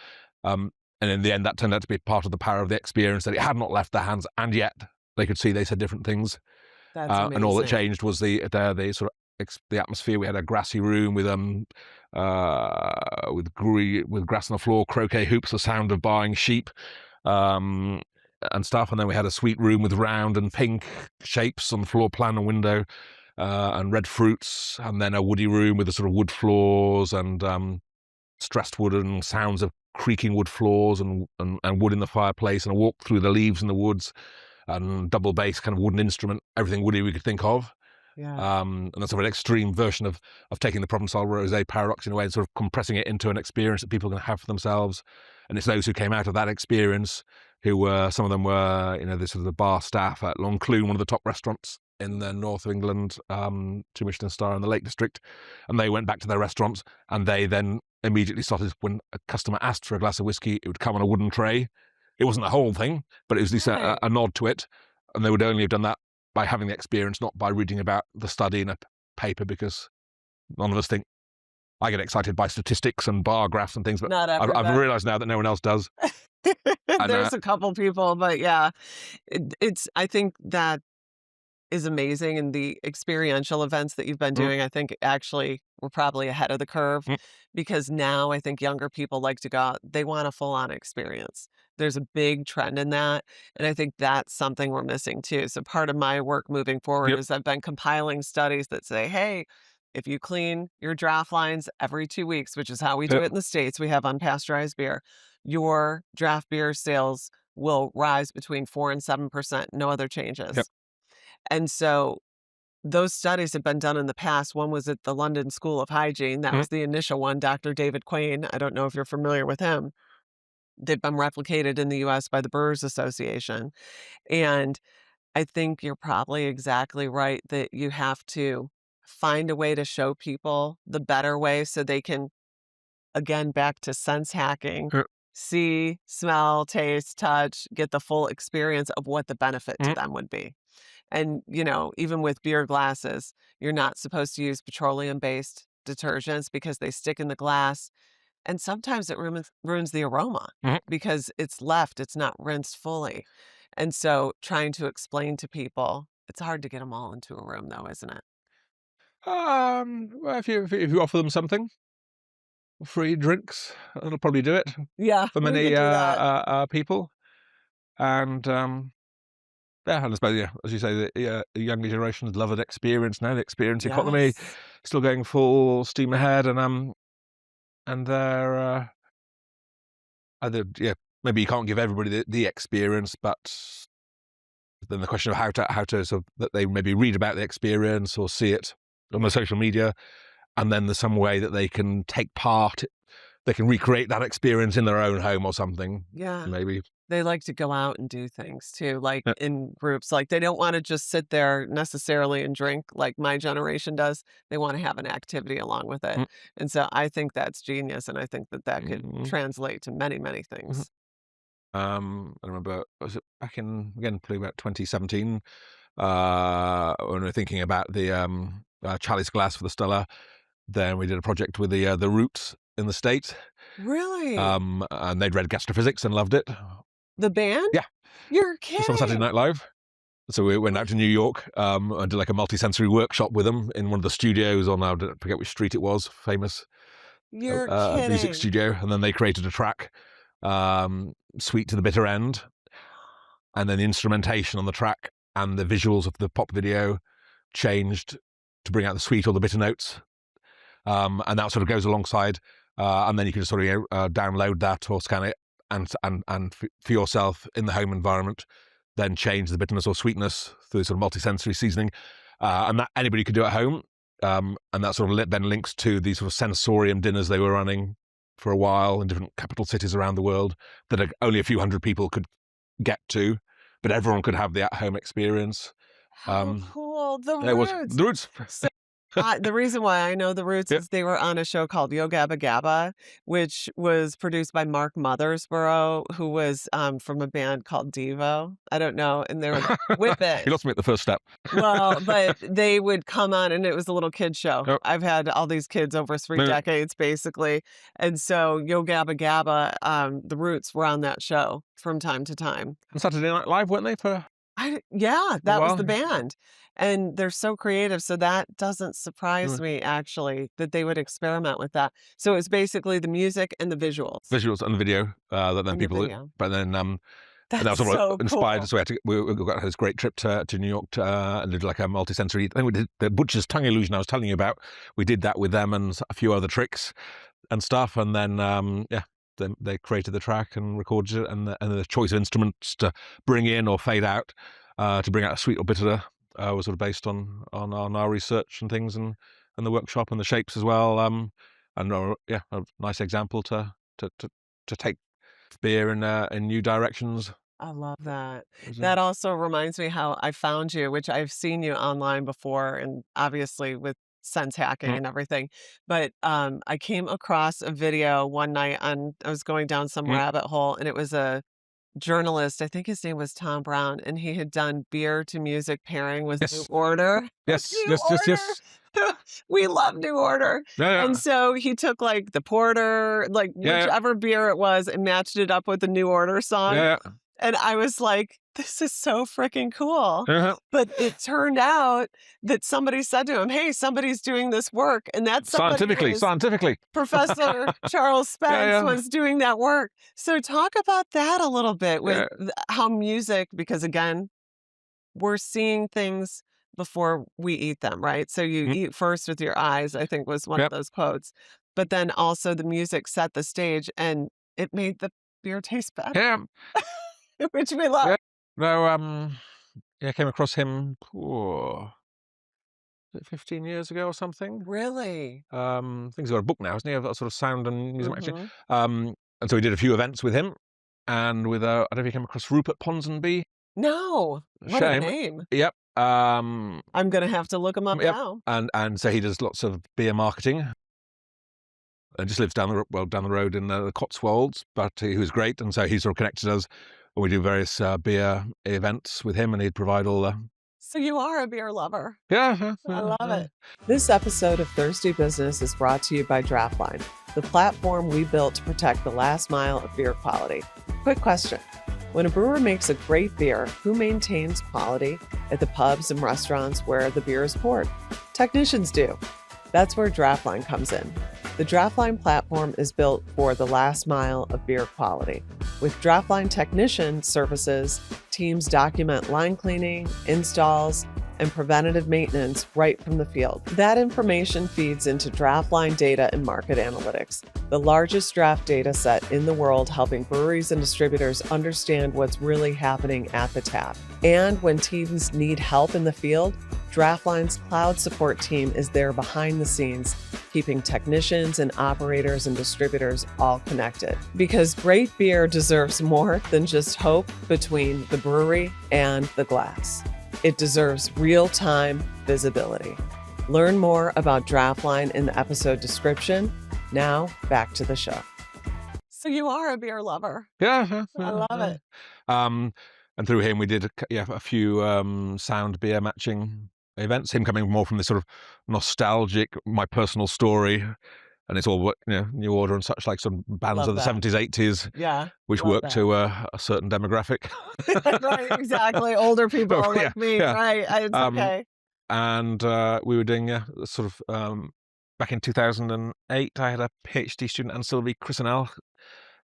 and in the end, that turned out to be part of the power of the experience, that it had not left their hands, and yet they could see they said different things. That's amazing. And all that changed was the sort of the atmosphere. We had a grassy room with grass on the floor, croquet hoops, the sound of buying sheep, and stuff. And then we had a sweet room with round and pink shapes on the floor plan and window, and red fruits. And then a woody room with the sort of wood floors and stressed wood and sounds of creaking wood floors and wood in the fireplace, and a walk through the leaves in the woods, and double bass kind of wooden instrument, everything woody we could think of. Yeah. And that's sort of an extreme version of taking the Provençal Rosé paradox in a way and sort of compressing it into an experience that people can have for themselves. And it's those who came out of that experience who were, some of them were, this sort of the bar staff at L'Enclume, one of the top restaurants in the north of England, 2 Michelin star in the Lake District. And they went back to their restaurants, and they then immediately started, when a customer asked for a glass of whiskey, it would come on a wooden tray. It wasn't the whole thing, but it was at least a nod to it. And they would only have done that by having the experience, not by reading about the study in a paper, because none of us think. I get excited by statistics and bar graphs and things, but Not I've realised now that no one else does. There's a couple people, but yeah, I think that is amazing. And the experiential events that you've been doing, I think actually we're probably ahead of the curve, because now I think younger people like to go out, they want a full on experience. There's a big trend in that. And I think that's something we're missing too. So part of my work moving forward is I've been compiling studies that say, hey, if you clean your draft lines every 2 weeks, which is how we do it in the States, we have unpasteurized beer, your draft beer sales will rise between 4 and 7%, no other changes. And so those studies have been done in the past. One was at the London School of Hygiene. That was the initial one, Dr. David Quain. I don't know if you're familiar with him. They've been replicated in the US by the Brewers Association. And I think you're probably exactly right that you have to find a way to show people the better way so they can, again, back to sense hacking, see, smell, taste, touch, get the full experience of what the benefit to them would be. And, even with beer glasses, you're not supposed to use petroleum-based detergents because they stick in the glass. And sometimes it ruins the aroma because it's not rinsed fully. And so trying to explain to people, it's hard to get them all into a room though, isn't it? Well, if you offer them something, free drinks, that'll probably do it Yeah, for we many could do that. people. And yeah, and I suppose, as you say, the younger generations love an experience now. The experience economy Yes. still going full steam ahead, and they're either maybe you can't give everybody the experience, but then the question of how to sort of that they maybe read about the experience or see it on the social media, and then there's some way that they can take part. They can recreate that experience in their own home or something. Yeah. Maybe. They like to go out and do things too, like Yeah. in groups. Like they don't want to just sit there necessarily and drink like my generation does. They want to have an activity along with it. Mm, And so I think that's genius. And I think that that could mm, translate to many, many mhm. things. I remember, was it back in, again, probably about 2017, when we were thinking about the chalice glass for the Stella. Then we did a project with the Roots in the States, Really? and they'd read Gastrophysics and loved it. The band? Yeah, You're just on Saturday kidding. Night Live. So we went out to New York and did like a multisensory workshop with them in one of the studios on, I forget which street it was, famous You're music kidding. studio. And then they created a track, Sweet to the Bitter End, and then the instrumentation on the track and the visuals of the pop video changed to bring out the sweet or the bitter notes. And that sort of goes alongside, and then you can sort of download that or scan it, and for yourself in the home environment, then change the bitterness or sweetness through sort of multi-sensory seasoning, and that anybody could do at home. And that sort of then links to these sort of sensorium dinners they were running for a while in different capital cities around the world that only a few hundred people could get to, but everyone could have the at-home experience. How cool. The It was Roots. the Roots. So the reason why I know the Roots Yeah. is they were on a show called Yo Gabba Gabba, which was produced by Mark Mothersbaugh, who was from a band called Devo. I don't know, and they were Whip It. You lost me at the first step. Well, but they would come on, and it was a little kid show. Yep. I've had all these kids over 3 Yeah. decades, basically, and so Yo Gabba Gabba, the Roots were on that show from time to time. On Saturday Night Live, weren't they? Yeah, that was while? the band, and they're so creative, so that doesn't surprise Mm. me, actually, that they would experiment with that. So it's basically the music and the visuals Visuals and the video that then and the people, video. but then and that That's was sort so of inspired. cool. So we got this great trip to New York and did like a multi-sensory. I think we did the Butcher's Tongue Illusion I was telling you about. We did that with them and a few other tricks and stuff, and then then they created the track and recorded it, and the choice of instruments to bring in or fade out to bring out a sweet or bitter was sort of based on our research and things, and the workshop and the shapes as well. And a nice example to take beer in new directions. I love that. Was That also reminds me how I found you, which I've seen you online before, and obviously with sense hacking Mm. and everything. But I came across a video one night I was going down some Mm. rabbit hole, and it was a journalist. I think his name was Tom Brown, and he had done beer to music pairing with New Yes. Order. Yes, New yes, yes, Order. yes. We love New Order. Yeah, And so he took like the porter, like yeah, whichever beer it was, and matched it up with the New Order song. yeah, And I was like, this is so freaking cool. yeah. But it turned out that somebody said to him, hey, somebody's doing this work. And that somebody Scientifically. is Professor Charles Spence yeah. was doing that work. So talk about that a little bit with Yeah. how music, because again, we're seeing things before we eat them, right? So you Mm. eat first with your eyes, I think was one Yep. of those quotes. But then also the music set the stage and it made the beer taste better, Yeah. which we love. Yeah. No, I came across him 15 years ago or something. Really? I think he's got a book now, hasn't he? Of sort of sound and music matching. Mhm. And so we did a few events with him, and with I don't know if you came across Rupert Ponsonby. No. What a Shame. name. Yep. I'm going to have to look him up Yep. now. And so he does lots of beer marketing. And just lives down the road in the Cotswolds, but he was great, and so he sort of connected us. And we do various beer events with him, and he'd provide all the So you are a beer lover. yeah. I love it. This episode of Thirsty Business is brought to you by Draftline, the platform we built to protect the last mile of beer quality. Quick question. When a brewer makes a great beer, who maintains quality at the pubs and restaurants where the beer is poured? Technicians do. That's where Draftline comes in. The Draftline platform is built for the last mile of beer quality. With Draftline technician services, teams document line cleaning, installs, and preventative maintenance right from the field. That information feeds into Draftline data and market analytics, the largest draft data set in the world, helping breweries and distributors understand what's really happening at the tap. And when teams need help in the field, Draftline's cloud support team is there behind the scenes, keeping technicians and operators and distributors all connected. Because great beer deserves more than just hope between the brewery and the glass. It deserves real-time visibility. Learn more about Draftline in the episode description. Now, back to the show. So you are a beer lover. Yeah. I love it. And through him, we did a few sound beer matching events. Him coming more from this sort of nostalgic, my personal story, and it's all New Order and such, like some bands Love of the that. 70s, 80s, Yeah. which love work that. to a certain demographic. Right, exactly. Older people But, like me. yeah. Right. It's okay. And we were doing sort of back in 2008. I had a PhD student, Anne Sylvie Chrisanel,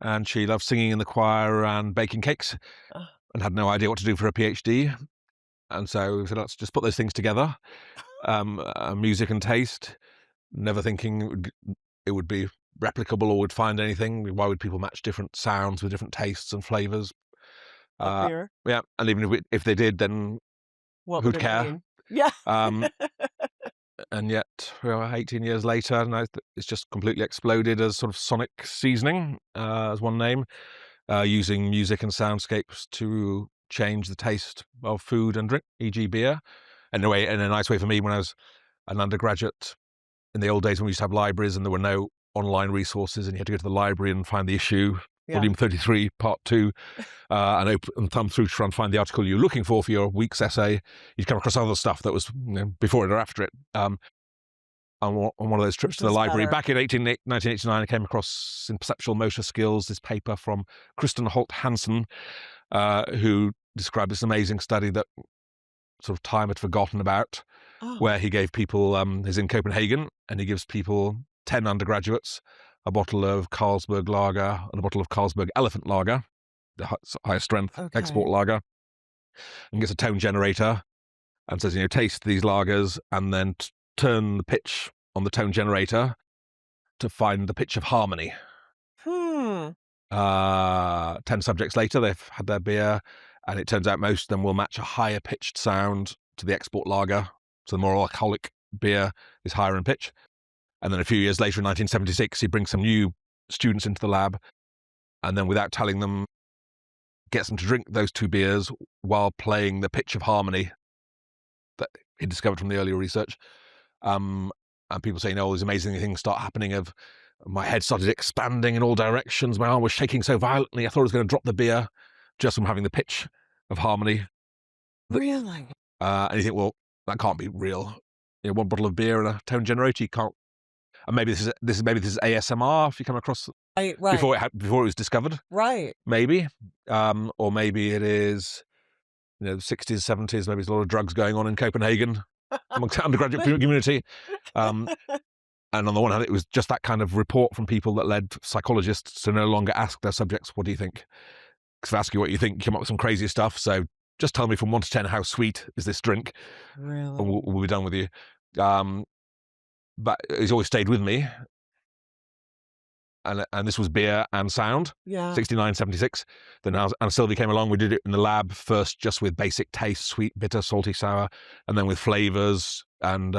and she loved singing in the choir and baking cakes, Oh. and had no idea what to do for a PhD. And so we said, let's just put those things together, music and taste, never thinking it would be replicable or would find anything. Why would people match different sounds with different tastes and flavours? Of beer. Yeah, and even if they did, then What who'd would it care? mean? Yeah. And yet, 18 years later, now it's just completely exploded as sort of sonic seasoning, as one name, using music and soundscapes to change the taste of food and drink, e.g. beer. And in a nice way for me, when I was an undergraduate, in the old days when we used to have libraries and there were no online resources and you had to go to the library and find the issue, Yeah. volume 33, part 2, and thumb through to try and find the article you're looking for your week's essay. You'd come across other stuff that was before it or after it. On one of those trips to the library back in 1989, I came across in Perceptual Motor Skills this paper from Kristen Holt Hansen, who described this amazing study that sort of time had forgotten about, where he gave people, he's in Copenhagen, and he gives people 10 undergraduates a bottle of Carlsberg Lager and a bottle of Carlsberg Elephant Lager, the highest strength export lager, and gets a tone generator and says, taste these lagers and then turn the pitch on the tone generator to find the pitch of harmony. 10 subjects later, they've had their beer, and it turns out most of them will match a higher pitched sound to the export lager. So the more alcoholic beer is higher in pitch. And then a few years later, in 1976, he brings some new students into the lab, and then without telling them, gets them to drink those two beers while playing the pitch of harmony that he discovered from the earlier research. And people saying, these amazing things start happening of my head started expanding in all directions. My arm was shaking so violently, I thought I was going to drop the beer just from having the pitch of harmony. Really? And you think, well, that can't be real. One bottle of beer and a tone generator, you can't. And maybe this is ASMR if you come across Right. before it was discovered. Right. Maybe, or maybe it is, the 60s, 70s. Maybe there's a lot of drugs going on in Copenhagen amongst the undergraduate community. And on the one hand, it was just that kind of report from people that led psychologists to no longer ask their subjects, what do you think? Because if I ask you what you think, you come up with some crazy stuff. So just tell me from 1 to 10, how sweet is this drink? Really? And we'll be done with you. But it's always stayed with me. And this was beer and sound, 69, 76. Then Anne Sylvie came along. We did it in the lab first, just with basic taste, sweet, bitter, salty, sour, and then with flavors and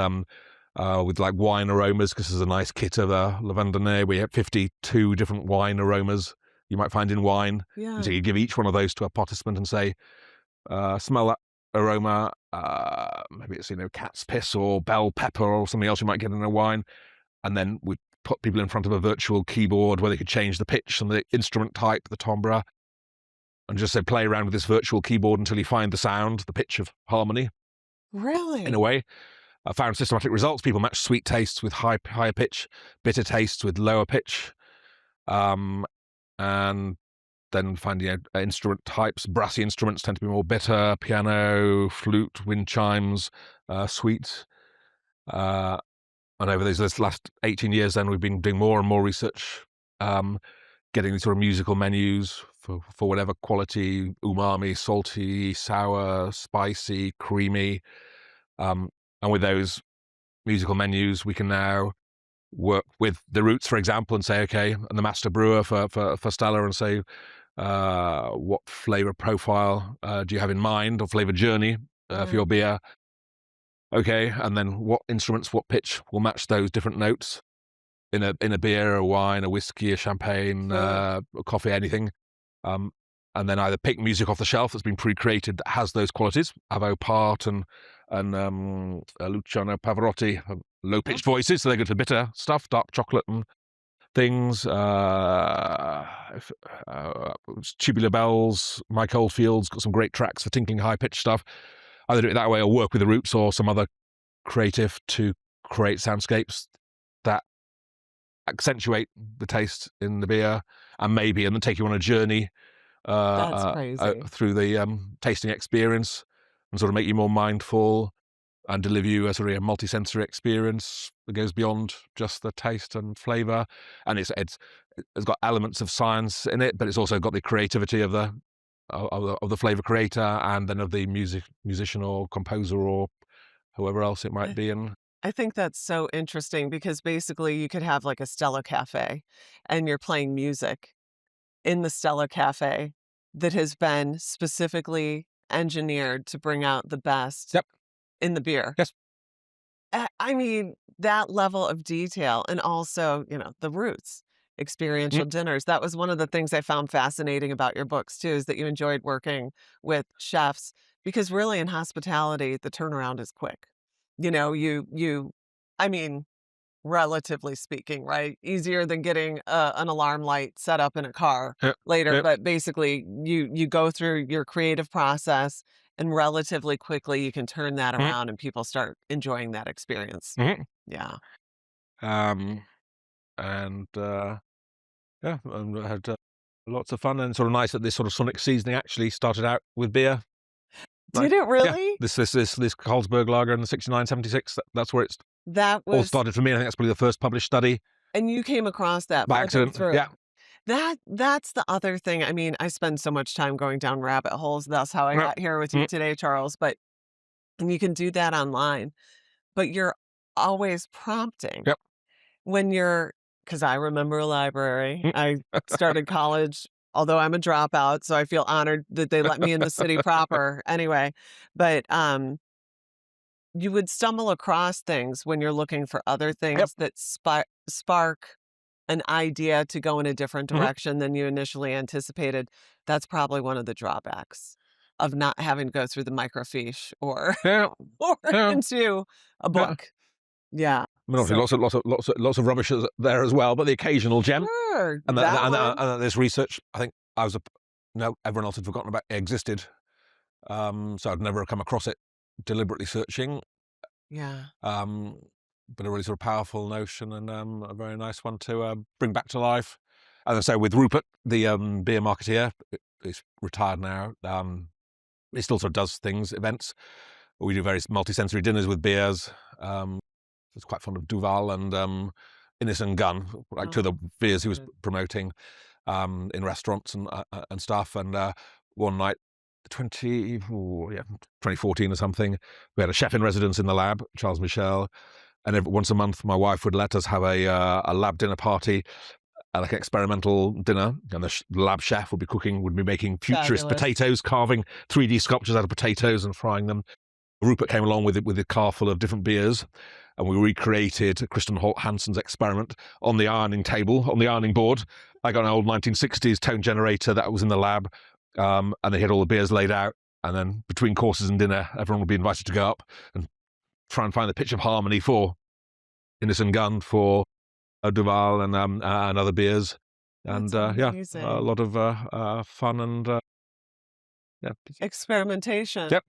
with like wine aromas, because there's a nice kit of Lavandernay. We have 52 different wine aromas you might find in wine. Yeah. And so you give each one of those to a participant and say, smell that aroma. Maybe it's, cat's piss or bell pepper or something else you might get in a wine. And then we put people in front of a virtual keyboard where they could change the pitch and the instrument type, the timbre, and just say, play around with this virtual keyboard until you find the sound, the pitch of harmony. Really? In a way. I found systematic results. People match sweet tastes with higher pitch, bitter tastes with lower pitch, and then finding instrument types. Brassy instruments tend to be more bitter, piano, flute, wind chimes, sweet. And over these last 18 years, then we've been doing more and more research, getting these sort of musical menus for whatever quality, umami, salty, sour, spicy, creamy, And with those musical menus, we can now work with the roots, for example, and say, okay, and the master brewer for Stella, and say, what flavor profile do you have in mind, or flavor journey for your beer? Okay, and then what instruments, what pitch will match those different notes in a beer, a wine, a whiskey, a champagne, a coffee, anything. And then either pick music off the shelf that's been pre-created that has those qualities. Avo Part and Luciano Pavarotti have low-pitched voices, so they go to bitter stuff, dark chocolate and things. Tubular Bells, Mike Oldfield's got some great tracks for tinkling high-pitched stuff. Either do it that way or work with the roots or some other creative to create soundscapes that accentuate the taste in the beer, and then take you on a journey That's crazy. through the tasting experience, and sort of make you more mindful and deliver you a sort of a multisensory experience that goes beyond just the taste and flavour. And it's got elements of science in it, but it's also got the creativity of the flavour creator, and then of the musician or composer or whoever else it might be. And I think that's so interesting because basically you could have like a Stella Cafe and you're playing music in the Stella Cafe that has been specifically engineered to bring out the best Yep. in the beer. Yes. I mean, that level of detail, and also, the roots, experiential dinners. That was one of the things I found fascinating about your books too, is that you enjoyed working with chefs, because really in hospitality, the turnaround is quick. I mean, relatively speaking, right? Easier than getting an alarm light set up in a car Yep. later, Yep. but basically you go through your creative process, and relatively quickly you can turn that around and people start enjoying that experience. Mhm. Yeah. And yeah, and I had lots of fun, and sort of nice that this sort of sonic seasoning actually started out with beer. Like, Did it yeah, really? this Carlsberg lager in the 69-76. That's where it's That all was started for me. I think that's probably the first published study and you came across that by flipping accident. through. Yeah. That's the other thing. I mean, I spend so much time going down rabbit holes. That's how I Yep. got here with you today, Charles, but and you can do that online, but you're always prompting. Yep. When you're, because I remember a library. Mm. I started college, although I'm a dropout, so I feel honored that they let me in the city proper anyway. But you would stumble across things when you're looking for other Yep. things that spark an idea to go in a different Mhm. direction than you initially anticipated. That's probably one of the drawbacks of not having to go through the microfiche or Yeah. or Yeah. into a Yeah. book. Yeah. I mean, So obviously, lots of rubbish there as well, but the occasional gem. sure, And that one. this research, I think no, everyone else had forgotten about it existed. So I'd never come across it deliberately searching. Yeah. But a really sort of powerful notion, and a very nice one to bring back to life. As I say, with Rupert, the beer marketeer, he's retired now. He still sort of does events. We do various multisensory dinners with beers. He's quite fond of Duval and Innis and Gunn, like two of the beers he was promoting in restaurants and stuff. And one night, 2014 or something, we had a chef in residence in the lab, Charles Michel, and once a month my wife would let us have a lab dinner party, like an experimental dinner, and the lab chef would be making futurist Fabulous. potatoes, carving 3D sculptures out of potatoes and frying them. Rupert came along with a car full of different beers, and we recreated Kristen Holt Hansen's experiment on the ironing board. I got an old 1960s tone generator that was in the lab, and they had all the beers laid out, and then between courses and dinner, everyone would be invited to go up and try and find the pitch of harmony for Innis and Gunn, for Duval and other beers. That's And yeah, amazing. a lot of fun and yeah. Experimentation. Yep.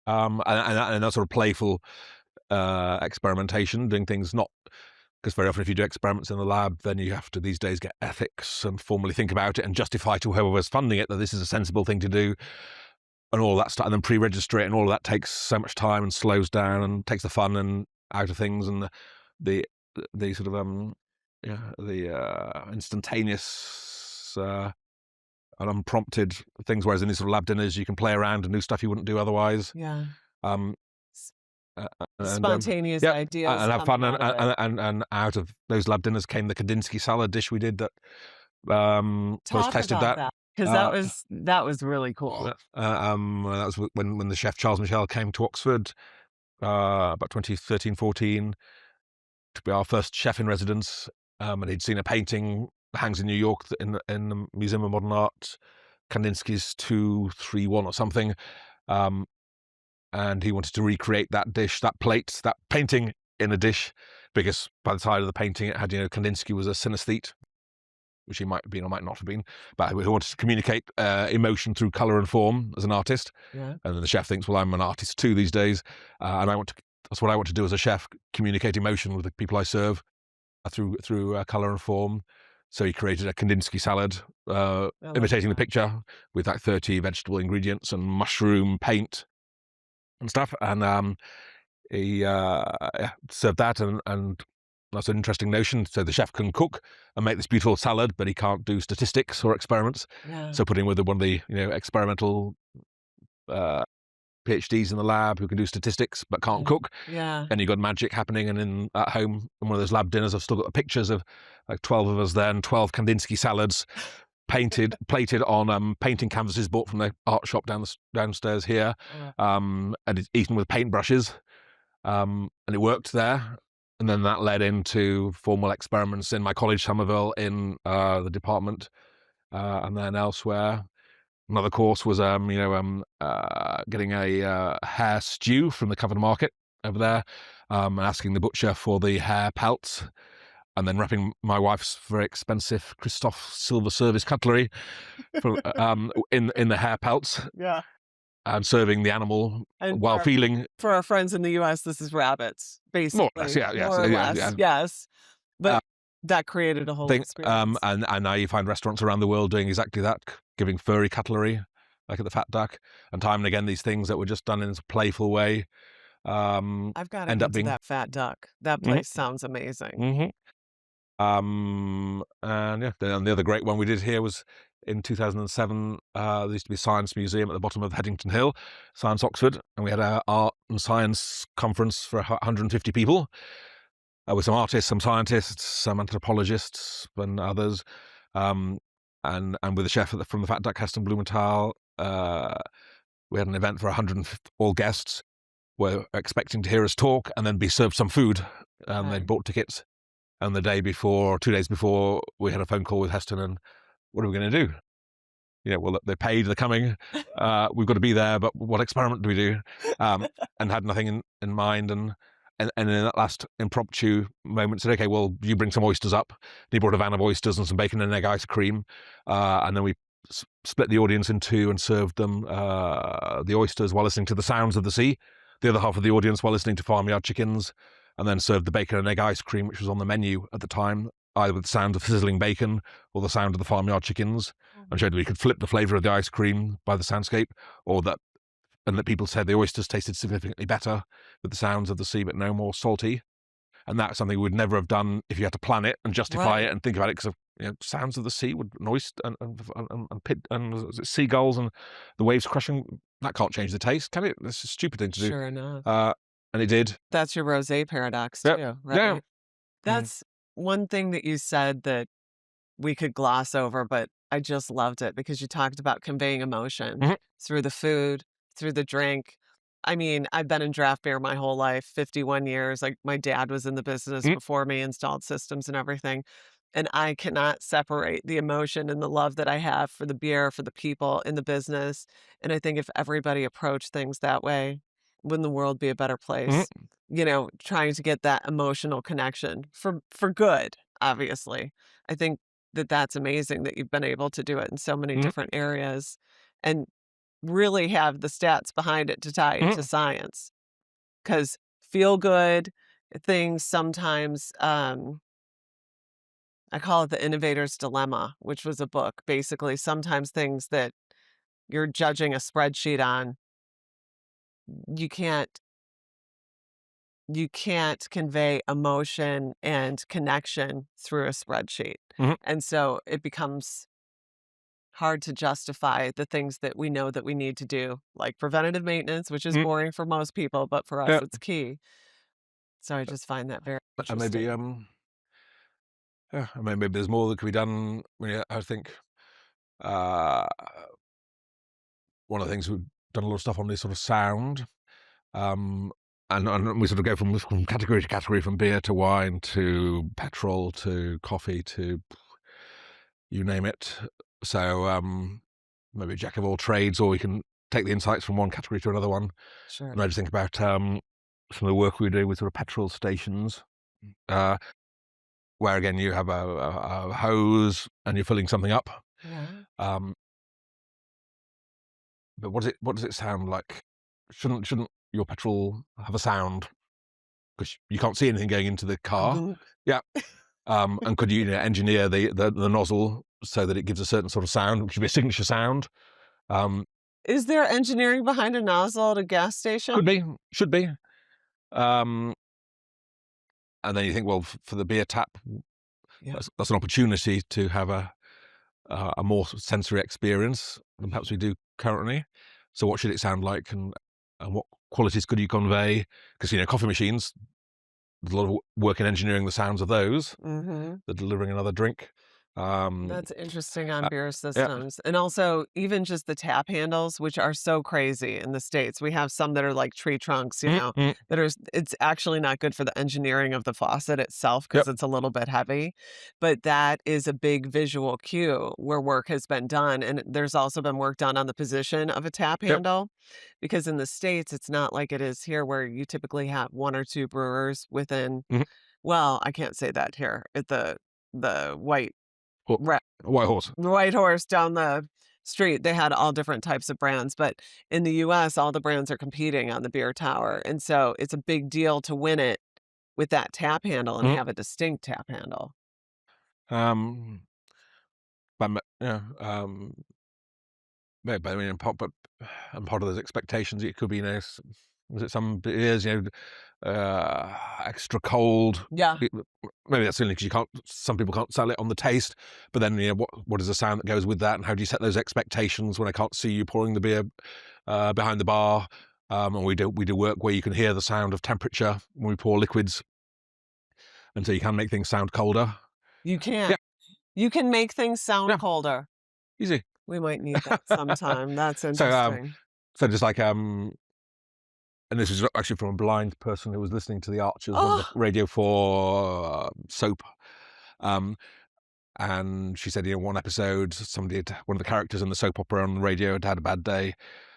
And that sort of playful experimentation, doing things not because very often if you do experiments in the lab, then you have to these days get ethics and formally think about it and justify to whoever's funding it that this is a sensible thing to do, and all that stuff, and then pre-register it, and all of that takes so much time and slows down and takes the fun and out of things, and the sort of instantaneous and unprompted things. Whereas in these sort of lab dinners, you can play around and do stuff you wouldn't do otherwise. Yeah. Um, Spontaneous yeah, ideas and have fun. coming out of it. And out of those lab dinners came the Kandinsky salad dish we did that first Talk tasted about that. that, because Uh, that was really cool. that was when the chef Charles Michel came to Oxford about 2013, 14 to be our first chef in residence, and he'd seen a painting that hangs in New York in the Museum of Modern Art, Kandinsky's 231 or something, and he wanted to recreate that dish, that plate, that painting in a dish, because by the side of the painting it had, Kandinsky was a synesthete, which he might have been or might not have been, but he wanted to communicate emotion through colour and form as an artist. Yeah. And then the chef thinks, well, I'm an artist too these days, and that's what I want to do as a chef, communicate emotion with the people I serve through colour and form. So he created a Kandinsky salad, imitating the picture, with like 30 vegetable ingredients and mushroom paint and stuff. And he served that, and that's an interesting notion. So the chef can cook and make this beautiful salad, but he can't do statistics or experiments. Yeah. So putting with one of the experimental PhDs in the lab who can do statistics but can't cook. Yeah. And you got magic happening. And at home, in one of those lab dinners, I've still got the pictures of like 12 of us then, 12 Kandinsky salads, plated on painting canvases bought from the art shop downstairs here, and it's eaten with paintbrushes. And it worked there. And then that led into formal experiments in my college, Somerville, in the department, and then elsewhere. Another course was, getting a hare stew from the covered market over there, asking the butcher for the hare pelts, and then wrapping my wife's very expensive Christoph silver service cutlery in the hare pelts. Yeah. And serving the animal And while feeling. For our friends in the U.S., this is rabbits, basically. More or less, yeah, yes, more or less, yeah. yes. But that created a whole experience. And now you find restaurants around the world doing exactly that, giving furry cutlery, like at the Fat Duck, and time and again these things that were just done in a playful way. I've got to end get up to being that Fat Duck. That place sounds amazing. Mm-hmm. And yeah, and the other great one we did here was in 2007. There used to be a science museum at the bottom of Headington Hill, Science Oxford, and we had an art and science conference for 150 people, with some artists, some scientists, some anthropologists, and others, and with the chef from the Fat Duck, Heston Blumenthal. We had an event for 150 all guests were expecting to hear us talk and then be served some food, and they'd bought tickets. And the day before, 2 days before, we had a phone call with Heston, and what are we going to do? Well, they paid, they're coming. We've got to be there, but what experiment do we do? And had nothing in mind. And in that last impromptu moment, said, okay, well, you bring some oysters up. And he brought a van of oysters and some bacon and egg ice cream. And then we split the audience in two and served them the oysters while listening to the sounds of the sea. The other half of the audience while listening to farmyard chickens. And then served the bacon and egg ice cream, which was on the menu at the time, either with the sound of sizzling bacon or the sound of the farmyard chickens, and showed that we could flip the flavour of the ice cream by the soundscape, and that people said the oysters tasted significantly better with the sounds of the sea, but no more salty. And that's something we would never have done if you had to plan it and justify it and think about it, because sounds of the sea would and seagulls and the waves crashing. That can't change the taste, can it? That's a stupid thing to do. Sure enough. And it did. That's your rosé paradox too, right? Yeah. That's one thing that you said that we could gloss over, but I just loved it because you talked about conveying emotion through the food, through the drink. I mean, I've been in draft beer my whole life, 51 years. Like my dad was in the business before me, installed systems and everything. And I cannot separate the emotion and the love that I have for the beer, for the people in the business. And I think if everybody approached things that way, wouldn't the world be a better place? Trying to get that emotional connection for good, obviously. I think that that's amazing that you've been able to do it in so many different areas and really have the stats behind it to tie it to science. Because feel good things sometimes, I call it the innovator's dilemma, which was a book. Basically, sometimes things that you're judging a spreadsheet on, you can't convey emotion and connection through a spreadsheet. And so it becomes hard to justify the things that we know that we need to do, like preventative maintenance, which is Mm, boring for most people, but for us, yeah, it's key. So I just find that very and maybe interesting. yeah, I mean, maybe there's more that could be done. I think uh, one of the things we've done a lot of stuff on is sort of sound. Um, and we sort of go from category to category, from beer to wine to petrol to coffee to you name it. So maybe a jack of all trades, or we can take the insights from one category to another one. Sure. And I just think about some of the work we do with sort of petrol stations, uh, where again you have a hose and you're filling something up. Yeah. Um, but what does it sound like? Shouldn't your petrol have a sound? Because you can't see anything going into the car. Gunk. Yeah. And could you, engineer the nozzle so that it gives a certain sort of sound, which would be a signature sound? Um, Is there engineering behind a nozzle at a gas could station? be, should be. Um, and then you think, well, for the beer tap, Yeah. that's an opportunity to have a more sensory experience than perhaps we do currently. So what should it sound like, and what qualities could you convey? Because coffee machines, there's a lot of work in engineering the sounds of those. Mhm. They're delivering another drink. Um, That's interesting on uh, beer yeah. systems. And also even just the tap handles, which are so crazy in the States. We have some that are like tree trunks, Mm, mm, that are it's actually not good for the engineering of the faucet itself because yep. it's a little bit heavy. But that is a big visual cue where work has been done. And there's also been work done on the position of a tap Yep. handle. Because in the States, it's not like it is here where you typically have one or two brewers within, Mhm. well, I can't say that here at the white Or Ra a white horse. White Horse down the street, they had all different types of brands, but in the US, all the brands are competing on the beer tower, and so it's a big deal to win it with that tap handle and Mhm. have a distinct tap handle. Um, yeah, but I mean, and part of those expectations, it could be, was it some beers, extra cold. Yeah. It- Maybe that's only because you can't. Some people can't sell it on the taste. But then, what is the sound that goes with that, and how do you set those expectations when I can't see you pouring the beer behind the bar? And we do work where you can hear the sound of temperature when we pour liquids, and so you can make things sound colder. You Yeah, can. You can make things sound yeah, colder. easy. We might need that sometime. That's So, interesting. just like and this is actually from a blind person who was listening to the Archers, one of the Oh, Radio 4 soap. Um, and she said, one episode, one of the characters in the soap opera on the radio had a bad day.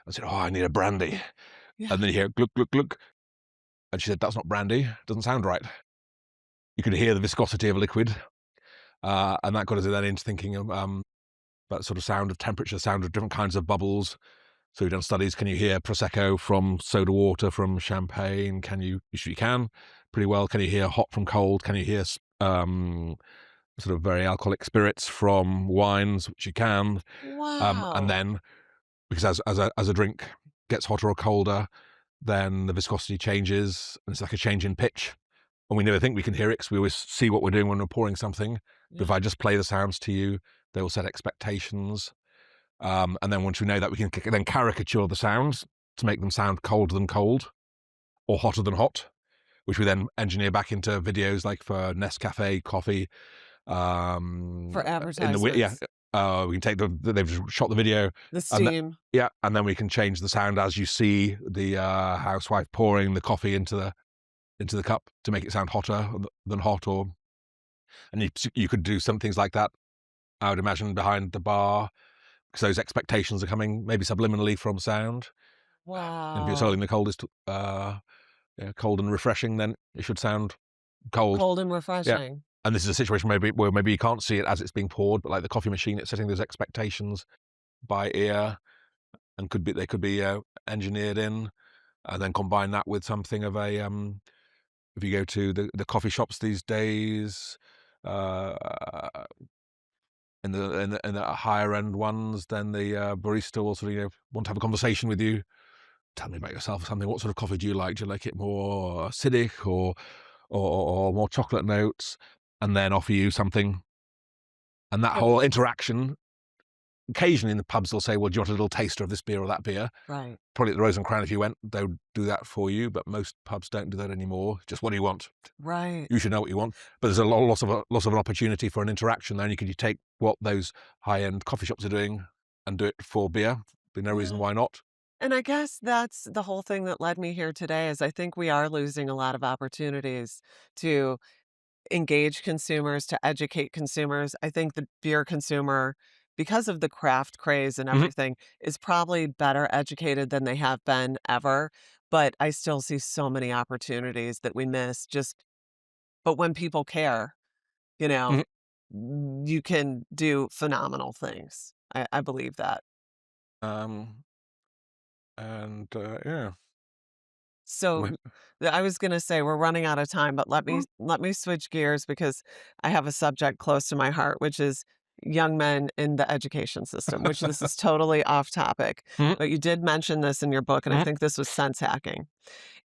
I said, oh, I need a brandy. yeah. And then you hear gluk, gluk, gluk. And she said, that's not brandy. It doesn't sound right. You could hear the viscosity of a liquid. And that got us then into thinking of that sort of sound of temperature, sound of different kinds of bubbles. So we've done studies. Can you hear Prosecco from soda water, from champagne? You can pretty well. Can you hear hot from cold? Can you hear sort of very alcoholic spirits from wines, which you can? And Wow. then, because as a drink gets hotter or colder, then the viscosity changes, and it's like a change in pitch. And we never think we can hear it because we always see what we're doing when we're pouring something. But if Yeah. I just play the sounds to you, they will set expectations. And then once we know that, we can then caricature the sounds to make them sound colder than cold or hotter than hot, which we then engineer back into videos like for Nescafe coffee. For In the yeah, advertisements. we can take they've shot the video, The and steam. yeah, and then we can change the sound as you see the housewife pouring the coffee into the cup to make it sound hotter than hot, and you could do some things like that. I would imagine behind the bar, because those expectations are coming maybe subliminally from sound. And if you're Wow. selling the coldest, cold and refreshing, then it should sound cold. Cold and Yeah. refreshing. And this is a situation where maybe you can't see it as it's being poured, but like the coffee machine, it's setting those expectations by ear, and they could be engineered in, and then combine that with something of a if you go to the coffee shops these days, uh, in the higher end ones, then the barista will sort of want to have a conversation with you. Tell me about yourself or something. What sort of coffee do you like? Do you like it more acidic or more chocolate notes? And then offer you something. And that So whole interaction occasionally in the pubs they'll say, well, do you want a little taster of this beer or that beer? Right. Probably at the Rose and Crown, if you went, they would do that for you, but most pubs don't do that anymore. Just what do you want? Right. You should know what you want. But there's a loss of an opportunity for an interaction there, and you could take what those high-end coffee shops are doing and do it for beer. There's no reason Yeah. why not. And I guess that's the whole thing that led me here today is I think we are losing a lot of opportunities to engage consumers, to educate consumers. I think the beer consumer, because of the craft craze and Mhm. everything, is probably better educated than they have been ever. But I still see so many opportunities that we miss but when people care, you know, Mhm. you can do phenomenal things. I believe that. Um, yeah. So I was going to say we're running out of time, but let me switch gears because I have a subject close to my heart, which is young men in the education system, which this is totally off topic. Mhm. But you did mention this in your book, and I Mhm. think this was sense hacking.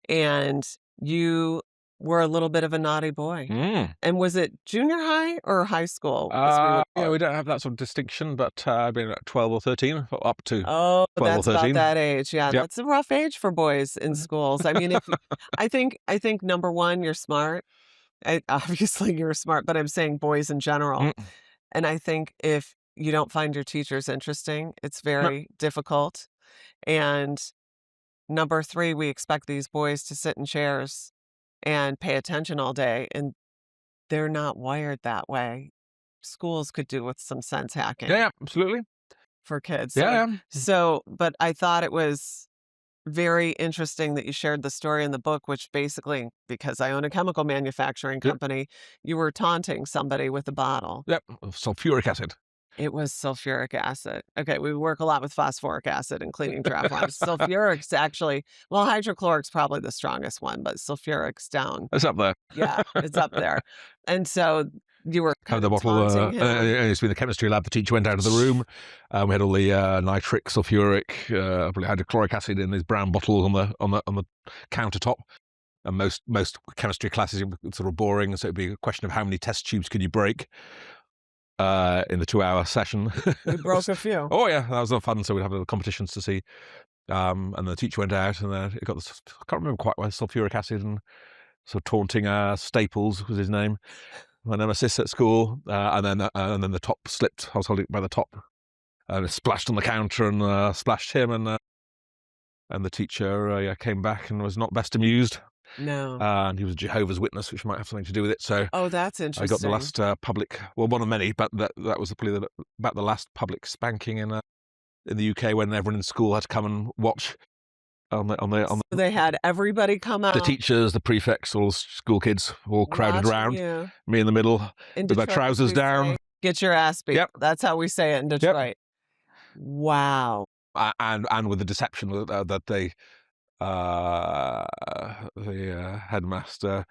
And you were a little bit of a naughty boy. Mm. And was it junior high or high school, as we would Yeah, call it? we don't have that sort of distinction, but I've been at 12 or 13, up to Oh, 12 or that's about 13. that age. Yeah, Yep. that's a rough age for boys in Mhm. schools. I mean, if I think number one, you're smart. Obviously, you're smart, but I'm saying boys in general. Mm. And I think if you don't find your teachers interesting, it's Yep. very difficult. And number three, we expect these boys to sit in chairs and pay attention all day, and they're not wired that way. Schools could do with some sense Yeah, hacking yeah, absolutely. for kids. Yeah, So, yeah. so, but I thought it was very interesting that you shared the story in the book, which basically, because I own a chemical manufacturing Yep. company, you were taunting somebody with a bottle. Yep. Sulfuric acid. It was sulfuric acid. Okay, we work a lot with phosphoric acid and cleaning draftline. Sulfuric's actually, well, hydrochloric's probably the strongest one, but sulfuric's down. It's up there. Yeah, it's up there. And so you were Have kind the of bottle. taunting him. It used to be in the chemistry lab. The teacher went out of the room. We had all the nitric, sulfuric, probably hydrochloric acid in these brown bottles on the countertop. And most chemistry classes are sort of boring, so it'd be a question of how many test tubes could you break in the 2-hour session. We broke a few. Oh yeah, that was a lot of fun. So we'd have little competitions to see. And the teacher went out, and it got this. I can't remember quite well. Sulfuric acid and sort of taunting Staples was his name, my nemesis at school. And then the top slipped. I was holding it by the top, and it splashed on the counter and splashed him. And the teacher yeah, came back and was not best amused. No. And he was a Jehovah's Witness, which might have something to do with it. So Oh, that's I got the interesting. last public, well, one of many, but that was probably about the last public spanking in the UK when everyone in school had to come and watch on So they had everybody come the out teachers, the prefects, all the school kids, all crowded watching round. you. Me in the middle In with my Detroit, as trousers we say, down. get your ass beat. Yep, That's how we say it in yep. Detroit. Wow. And with the deception that the headmaster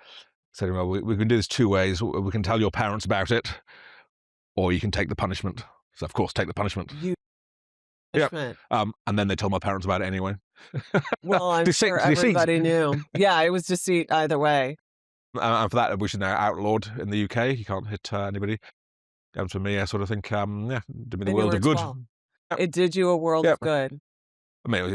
said, well, we can do this two ways. We can tell your parents about it, or you can take the punishment. So of course, take the punishment. You Yep. punishment. And then they told my parents about it anyway. Well, I'm Deceit, sure deceit. everybody knew. Yeah, it was deceit either way. And for that, we should now outlawed in the UK. You can't hit anybody. And for me, I sort of think, yeah, did me the And you world were of good. 12. Yep. It did you a world Yep. of good. I mean,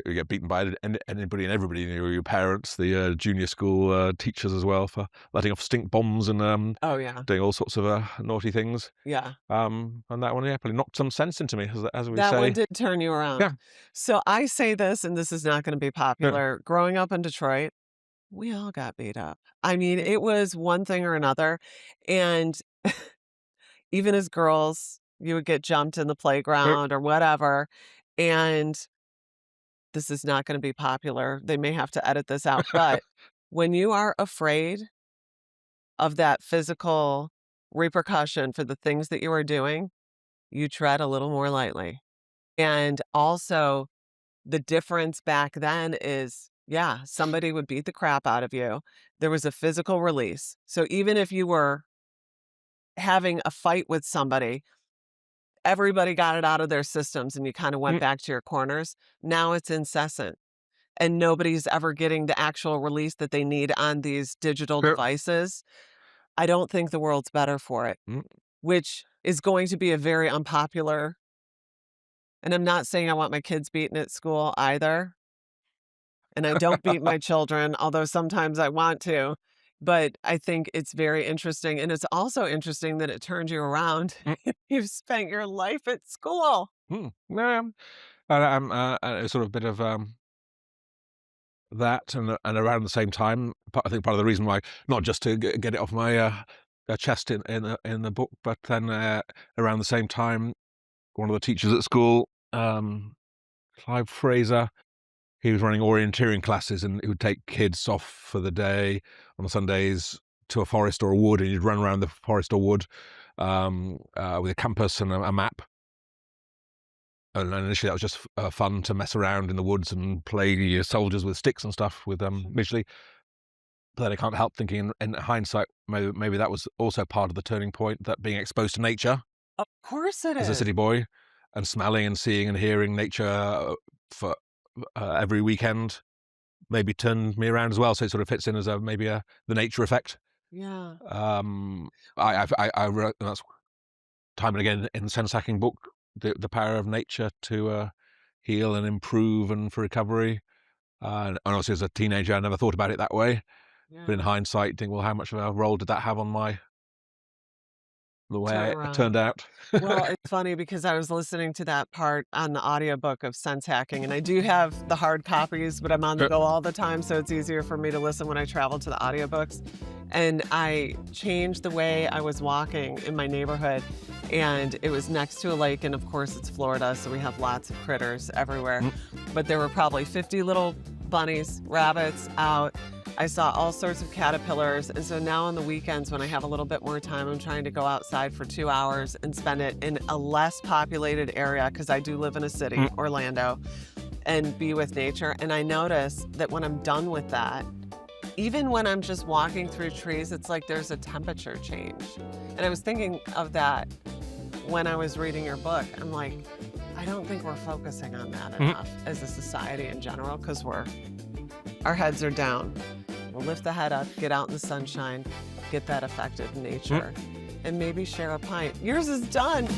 you get beaten by anybody and everybody, your parents, the junior school teachers as well, for letting off stink bombs and Oh, yeah. doing all sorts of naughty things. Yeah. And that one, yeah, probably knocked some sense into me, as we That one say. did turn you around. Yeah. So I say this, and this is not going to be Yeah. popular. Growing up in Detroit, we all got beat up. I mean, it was one thing or another. And even as girls, you would get jumped in the playground or whatever. And this is not going to be popular. They may have to edit this out. But when you are afraid of that physical repercussion for the things that you are doing, you tread a little more lightly. And also, the difference back then is, yeah, somebody would beat the crap out of you. There was a physical release. So even if you were having a fight with somebody, everybody got it out of their systems and you kind of went Mm. back to your corners. Now it's incessant and nobody's ever getting the actual release that they need on these digital Yeah. devices. I don't think the world's better for it, Mm. which is going to be a very unpopular And I'm not saying I want my kids beaten at school either. And I don't beat my children, although sometimes I want to. But I think it's very interesting. And it's also interesting that it turned you around. Mm. You've spent your life at school. Yeah, it's sort of a bit of that, and around the same time, I think part of the reason why, not just to get it off my chest in the book, but then around the same time, one of the teachers at school, Clive Fraser, he was running orienteering classes, and he would take kids off for the day on Sundays to a forest or a wood, and you'd run around the forest or wood with a compass and a map. And initially that was just fun to mess around in the woods and play soldiers with sticks and stuff with visually. But then I can't help thinking in hindsight, maybe that was also part of the turning point, that being exposed to nature Of course it as a is. city boy and smelling and seeing and hearing nature for every weekend maybe turned me around as well. So it sort of fits in as maybe the nature effect. Yeah. I wrote, that's time and again in the sense hacking book, the power of nature to heal and improve and for recovery. And obviously as a teenager, I never thought about it that way. But in Yeah. hindsight, think, well, how much of a role did that have on the way I Turnaround. turned out? Well, it's funny because I was listening to that part on the audiobook of Sense Hacking, and I do have the hard copies, but I'm on the go all the time, so it's easier for me to listen when I travel to the audiobooks. And I changed the way I was walking in my neighborhood, and it was next to a lake, and of course it's Florida, so we have lots of critters everywhere. But there were probably 50 little bunnies, rabbits out. I saw all sorts of caterpillars. And so now on the weekends when I have a little bit more time, I'm trying to go outside for 2 hours and spend it in a less populated area, because I do live in a city, Orlando, and be with nature. And I notice that when I'm done with that, even when I'm just walking through trees, it's like there's a temperature change. And I was thinking of that when I was reading your book. I'm like, I don't think we're focusing on that enough as a society in general, because our heads are down. We'll lift the head up, get out in the sunshine, get that effective nature, and maybe share a pint. Yours is done.